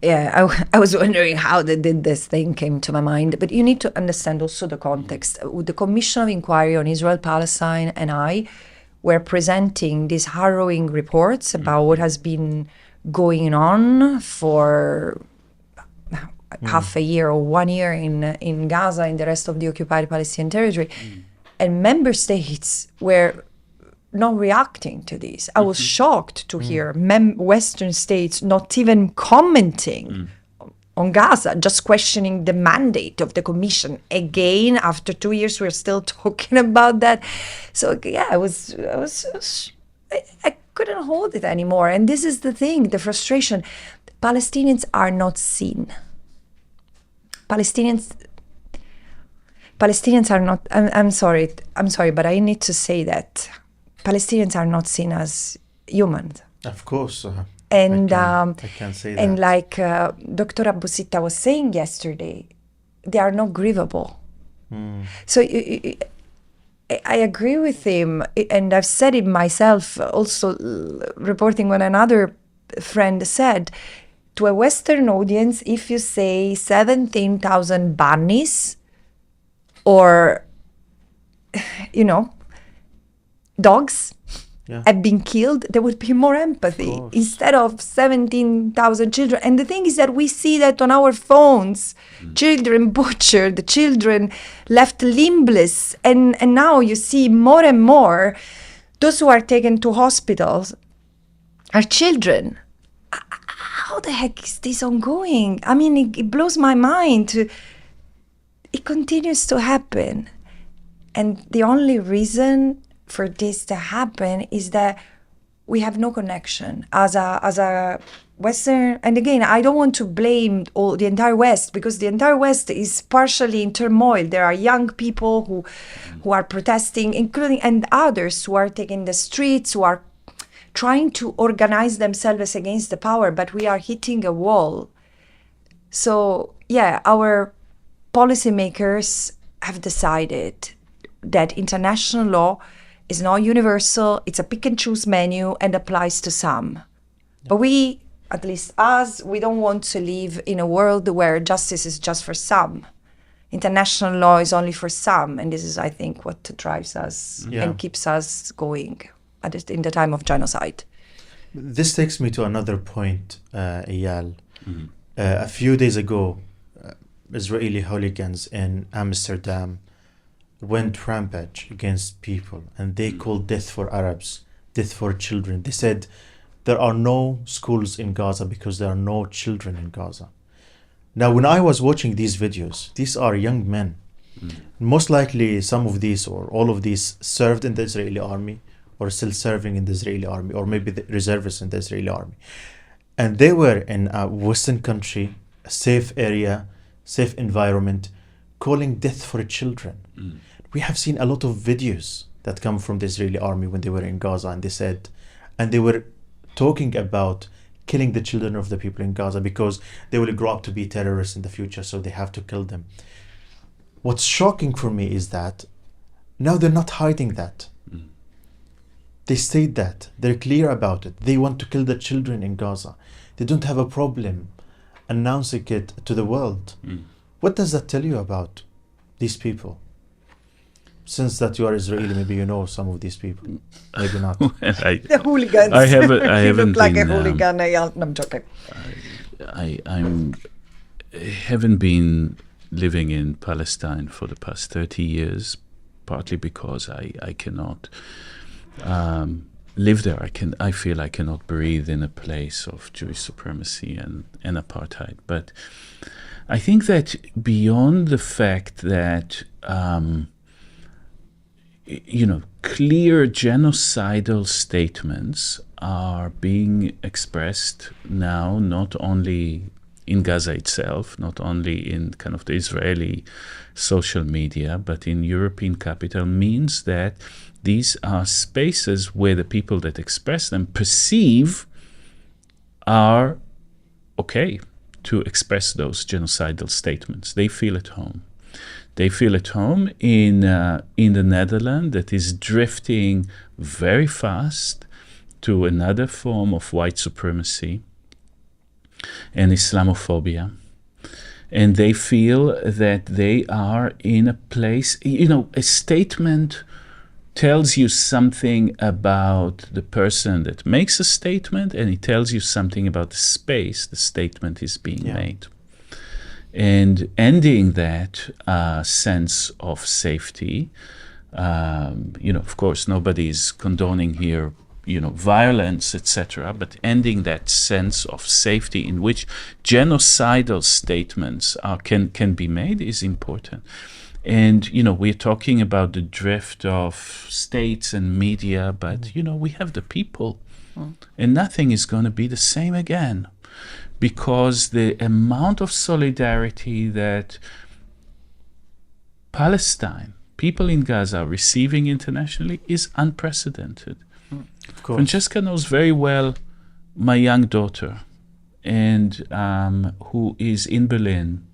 Yeah, I was wondering how they did this thing came to my mind. But you need to understand also the context. The Commission of Inquiry on Israel, Palestine, and I were presenting these harrowing reports about what has been going on for half a year or 1 year in Gaza and the rest of the occupied Palestinian territory. And member states were not reacting to this. I was shocked to hear Western states not even commenting on Gaza, just questioning the mandate of the Commission. Again, after 2 years, we're still talking about that. So yeah, I couldn't hold it anymore. And this is the thing, the frustration. Palestinians are not seen. Palestinians are not, I'm sorry, but I need to say that Palestinians are not seen as humans. Of course. And I can say that. And like Dr. Abusita was saying yesterday, they are not grievable. So I agree with him, and I've said it myself also, reporting what another friend said. To a Western audience, if you say 17,000 bunnies or, dogs have been killed, there would be more empathy instead of 17,000 children. And the thing is that we see that on our phones, children butchered, children left limbless. And now you see more and more those who are taken to hospitals are children. How the heck is this ongoing? I mean, it blows my mind. It continues to happen. And the only reason for this to happen is that we have no connection as a Western. And again, I don't want to blame the entire West, because the entire West is partially in turmoil. There are young people who are protesting, including, and others who are taking the streets, who are trying to organize themselves against the power, but we are hitting a wall. So yeah, our policymakers have decided that international law is not universal, it's a pick and choose menu and applies to some. But we, at least us, we don't want to live in a world where justice is just for some. International law is only for some, and this is, I think, what drives us and keeps us going in the time of genocide. This takes me to another point, Eyal. A few days ago, Israeli hooligans in Amsterdam went rampage against people, and they called death for Arabs, death for children. They said there are no schools in Gaza because there are no children in Gaza. Now, when I was watching these videos, these are young men. Most likely some of these or all of these served in the Israeli army or still serving in the Israeli army, or maybe the reservists in the Israeli army. And they were in a Western country, a safe area, safe environment, calling death for children. We have seen a lot of videos that come from the Israeli army when they were in Gaza, and they were talking about killing the children of the people in Gaza because they will grow up to be terrorists in the future, so they have to kill them. What's shocking for me is that now they're not hiding that. They state that. They're clear about it. They want to kill the children in Gaza. They don't have a problem announcing it to the world. What does that tell you about these people? Since that you are Israeli, maybe you know some of these people. Maybe not. The hooligans. I haven't look like been, a hooligan. No, I'm joking. I haven't been living in Palestine for the past 30 years, partly because I cannot live there. I feel I cannot breathe in a place of Jewish supremacy and apartheid. But I think that beyond the fact that clear genocidal statements are being expressed now, not only in Gaza itself, not only in kind of the Israeli social media, but in European capital, means that these are spaces where the people that express them perceive are okay to express those genocidal statements. They feel at home. They feel at home in the Netherlands that is drifting very fast to another form of white supremacy and Islamophobia. And they feel that they are in a place, a statement tells you something about the person that makes a statement, and it tells you something about the space the statement is being made. And ending that sense of safety, of course, nobody is condoning here, violence, etc., but ending that sense of safety in which genocidal statements can be made is important. And, we're talking about the drift of states and media, but, we have the people. And nothing is going to be the same again, because the amount of solidarity that Palestine, people in Gaza, are receiving internationally is unprecedented. Of course. Francesca knows very well my young daughter, and who is in Berlin,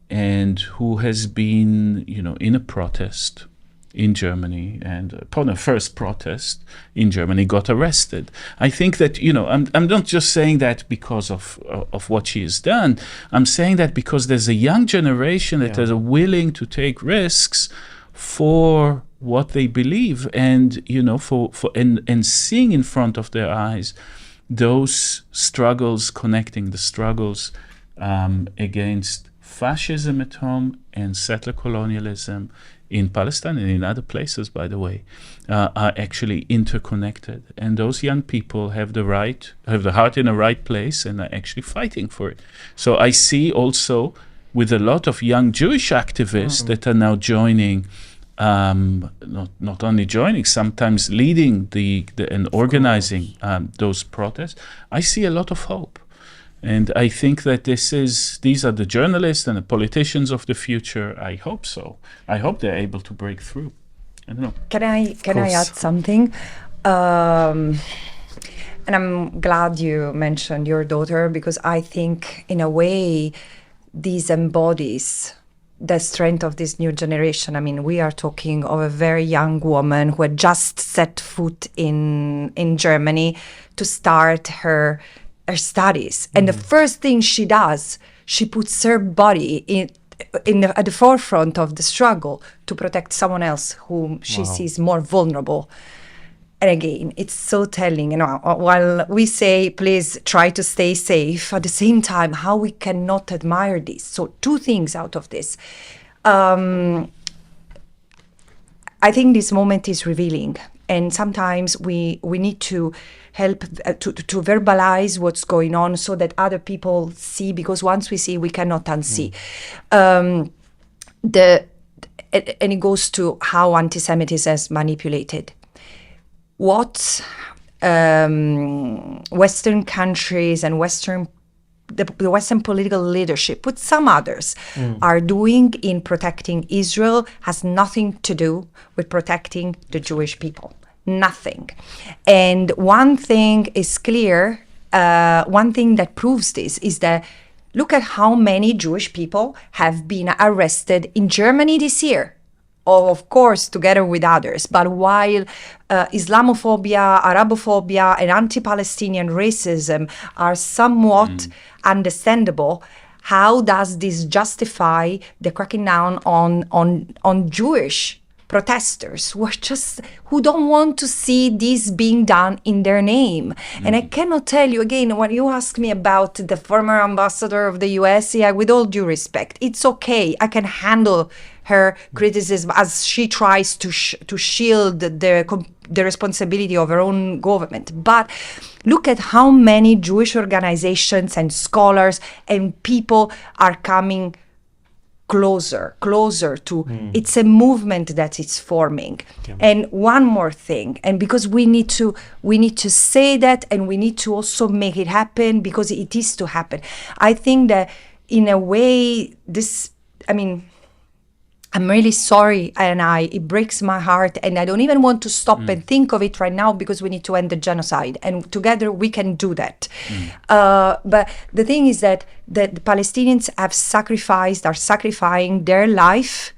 and who has been, in a protest in Germany, and upon a first protest in Germany got arrested. I think that, I'm not just saying that because of what she has done. I'm saying that because there's a young generation that is willing to take risks for what they believe, and and seeing in front of their eyes those struggles, connecting the struggles against fascism at home and settler colonialism in Palestine and in other places, by the way, are actually interconnected. And those young people have the heart in the right place, and are actually fighting for it. So I see also with a lot of young Jewish activists that are now joining, not only joining, sometimes leading and organizing those protests. I see a lot of hope. And I think that these are the journalists and the politicians of the future. I hope so. I hope they're able to break through. I don't know. Can I add something? And I'm glad you mentioned your daughter, because I think in a way this embodies the strength of this new generation. I mean, we are talking of a very young woman who had just set foot in Germany to start her studies, and the first thing she does, she puts her body at the forefront of the struggle to protect someone else whom she sees more vulnerable. And again, it's so telling, while we say, please try to stay safe, at the same time, how we cannot admire this. So 2 things out of this. I think this moment is revealing, and sometimes we need to help to verbalize what's going on so that other people see, because once we see, we cannot unsee. And it goes to how anti-Semitism is manipulated. What Western countries and the Western political leadership, with some others, are doing in protecting Israel has nothing to do with protecting the Jewish people. Nothing. And one thing is clear, one thing that proves this is that look at how many Jewish people have been arrested in Germany this year. Of course, together with others. But while Islamophobia, Arabophobia, and anti-Palestinian racism are somewhat understandable, how does this justify the cracking down on Jewish protesters who don't want to see this being done in their name? And I cannot tell you, again, when you ask me about the former ambassador of the US, with all due respect, it's okay. I can handle her criticism as she tries to shield the responsibility of her own government. But look at how many Jewish organizations and scholars and people are coming closer to it's a movement that is forming. And one more thing, and because we need to say that, and we need to also make it happen, because it is to happen. I think that in a way I'm really sorry, and it breaks my heart, and I don't even want to stop and think of it right now, because we need to end the genocide, and together we can do that. But the thing is that the Palestinians are sacrificing their life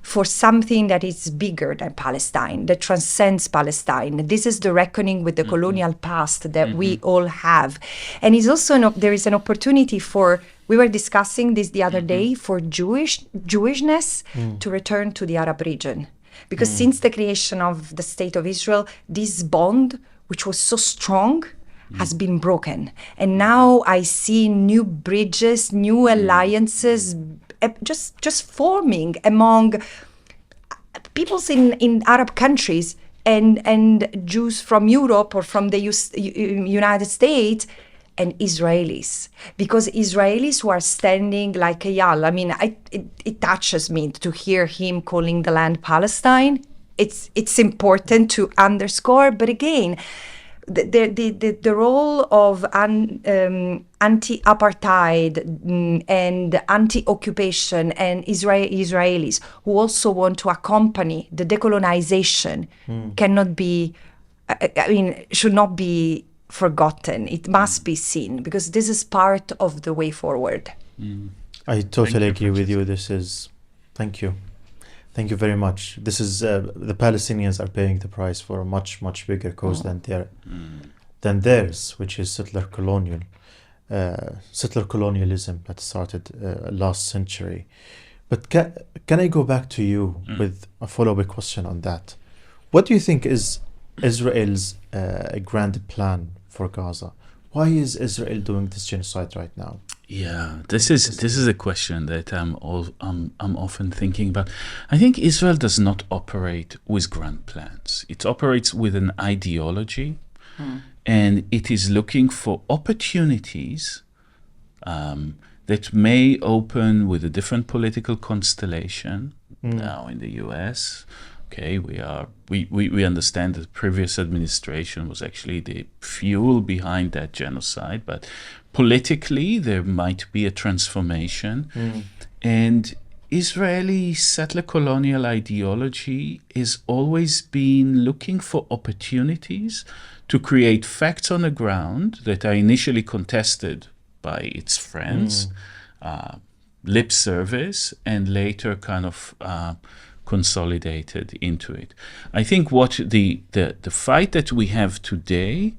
for something that is bigger than Palestine, that transcends Palestine. This is the reckoning with the colonial past that we all have. And it's also there is an opportunity for, we were discussing this the other day, for Jewishness to return to the Arab region. Because since the creation of the State of Israel, this bond, which was so strong, has been broken. And now I see new bridges, new alliances just forming among peoples in Arab countries and Jews from Europe or from the United States and Israelis. Because Israelis who are standing like Eyal, I mean, it touches me to hear him calling the land Palestine. It's important to underscore, but again, the role of anti-apartheid and anti-occupation and Israelis who also want to accompany the decolonization cannot be, should not be forgotten. It must be seen, because this is part of the way forward. I totally agree with you. Thank you. Thank you very much. This is the Palestinians are paying the price for a much, much bigger cause than theirs, which is settler colonialism that started last century. But can I go back to you with a follow-up question on that? What do you think is Israel's grand plan for Gaza? Why is Israel doing this genocide right now? Yeah, this is a question that I'm often thinking about. I think Israel does not operate with grand plans. It operates with an ideology, and it is looking for opportunities that may open with a different political constellation. Now in the U.S., okay, we understand that the previous administration was actually the fuel behind that genocide, but politically there might be a transformation. And Israeli settler colonial ideology is always been looking for opportunities to create facts on the ground that are initially contested by its friends, lip service, and later kind of consolidated into it. I think what the fight that we have today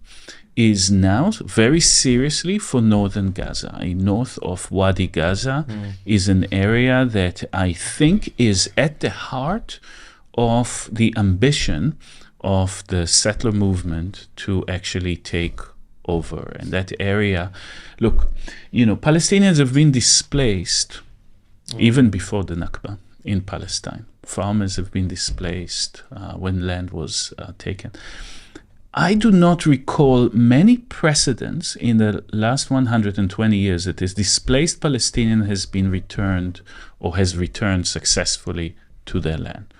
is now very seriously for northern Gaza. North of Wadi Gaza is an area that I think is at the heart of the ambition of the settler movement to actually take over. And that area, look, Palestinians have been displaced even before the Nakba in Palestine. Farmers have been displaced when land was taken. I do not recall many precedents in the last 120 years that this displaced Palestinian has been returned or has returned successfully to their land.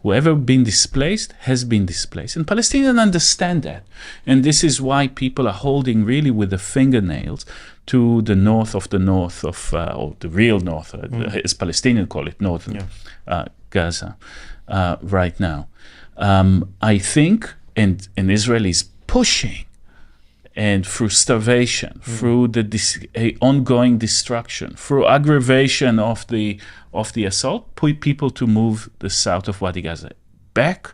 Whoever been displaced has been displaced. And Palestinians understand that. And this is why people are holding really with the fingernails to the north of, or the real north, as Palestinians call it, northern Gaza right now. I think, and Israel is pushing, and through starvation, through the ongoing destruction, through aggravation of the assault, people to move the south of Wadi Gaza back,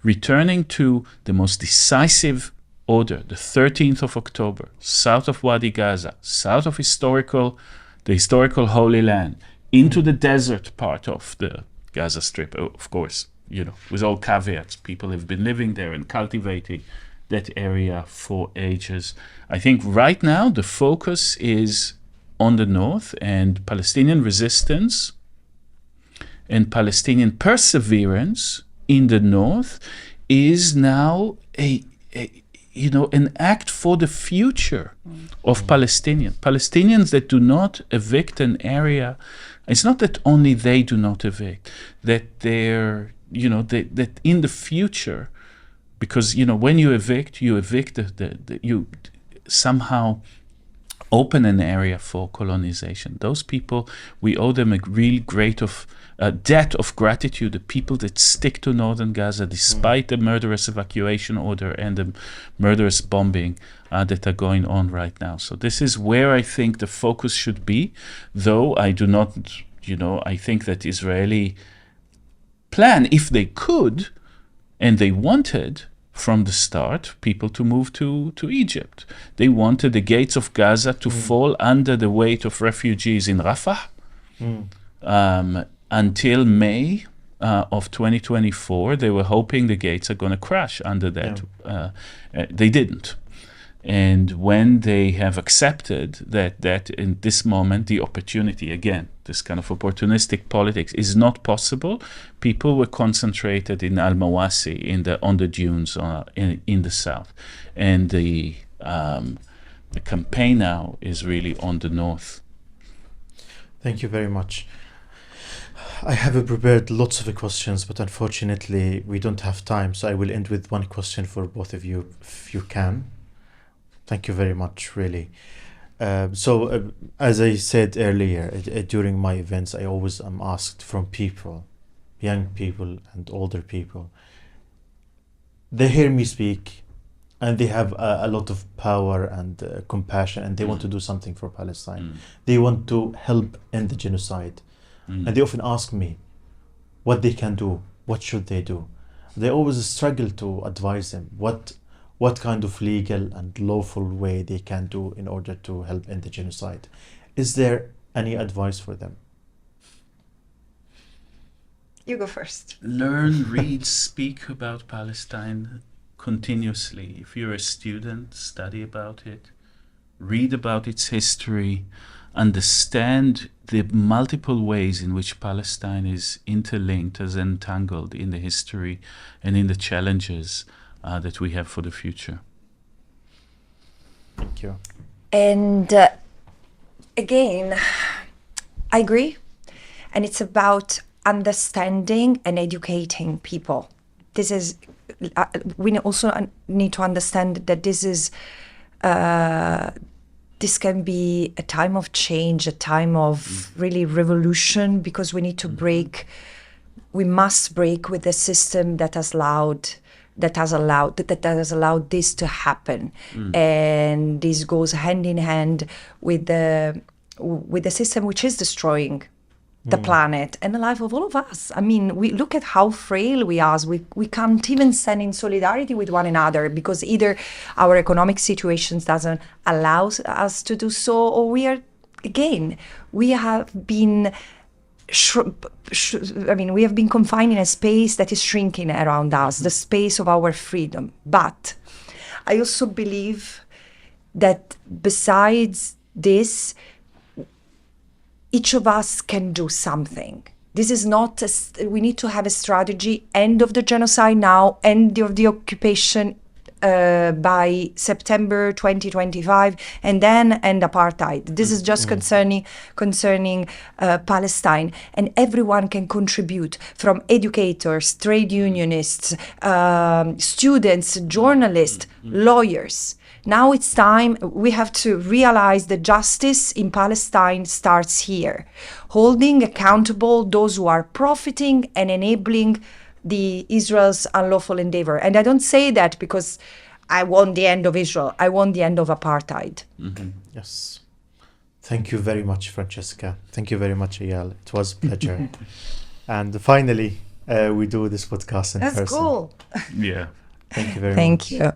returning to the most decisive order, the 13th of October, south of Wadi Gaza, south of the historical Holy Land, into the desert part of the Gaza Strip, of course, with all caveats. People have been living there and cultivating that area for ages. I think right now the focus is on the north, and Palestinian resistance and Palestinian perseverance in the north is now an act for the future of Palestinians that do not evict an area. It's not that only they do not evict, that they're that in the future, because when you evict you somehow open an area for colonization. Those people, we owe them a real great debt of gratitude, the people that stick to northern Gaza despite the murderous evacuation order and the murderous bombing that are going on right now. So this is where I think the focus should be, though I do not, I think that Israeli plan, if they could and they wanted from the start, people to move to Egypt. They wanted the gates of Gaza to fall under the weight of refugees in Rafah until May of 2024. They were hoping the gates are going to crash under that. They didn't. And when they have accepted that in this moment, the opportunity, again, this kind of opportunistic politics is not possible, people were concentrated in Al-Mawasi, on the dunes in the south. And the campaign now is really on the north. Thank you very much. I have prepared lots of questions, but unfortunately we don't have time, so I will end with one question for both of you, if you can. Thank you very much, really. As I said earlier, during my events, I always am asked from people, young people and older people. They hear me speak, and they have a lot of power and compassion, and they want to do something for Palestine. They want to help end the genocide. And they often ask me what they can do, what should they do. They always struggle to advise them what kind of legal and lawful way they can do in order to help end the genocide. Is there any advice for them? You go first. Learn, read, speak about Palestine continuously. If you're a student, study about it, read about its history, understand the multiple ways in which Palestine is interlinked, as entangled in the history and in the challenges that we have for the future. Thank you. And again, I agree. And it's about understanding and educating people. This is, we also need to understand that this can be a time of change, a time of really revolution, because we need to we must break with the system that has allowed this to happen. And this goes hand in hand with the system which is destroying the planet and the life of all of us. I mean, we look at how frail we are. We can't even stand in solidarity with one another because either our economic situations doesn't allow us to do so, or we have been we have been confined in a space that is shrinking around us, the space of our freedom. But I also believe that besides this, each of us can do something. This is not, we need to have a strategy, end of the genocide now, end of the occupation by September 2025, and then end apartheid. This is just concerning Palestine, and everyone can contribute, from educators, trade unionists, students, journalists, lawyers. Now it's time, we have to realize that justice in Palestine starts here, holding accountable those who are profiting and enabling Israel's unlawful endeavor. And I don't say that because I want the end of Israel. I want the end of apartheid. Yes. Thank you very much, Francesca. Thank you very much, Eyal. It was a pleasure. And finally, we do this podcast in person. That's cool. Yeah. Thank you very much. Thank you.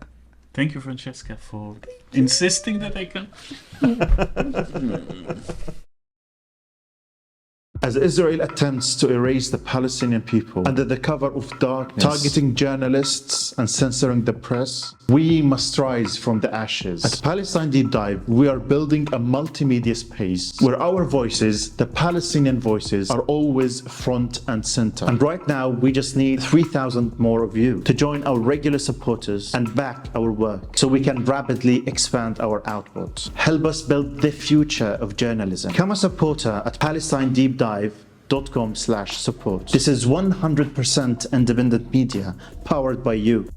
Thank you, Francesca, for insisting that I can. As Israel attempts to erase the Palestinian people under the cover of darkness, targeting journalists and censoring the press, we must rise from the ashes. At Palestine Deep Dive, we are building a multimedia space where our voices, the Palestinian voices, are always front and center. And right now, we just need 3,000 more of you to join our regular supporters and back our work so we can rapidly expand our output. Help us build the future of journalism. Become a supporter at PalestineDeepDive.com/support. This is 100% independent media powered by you.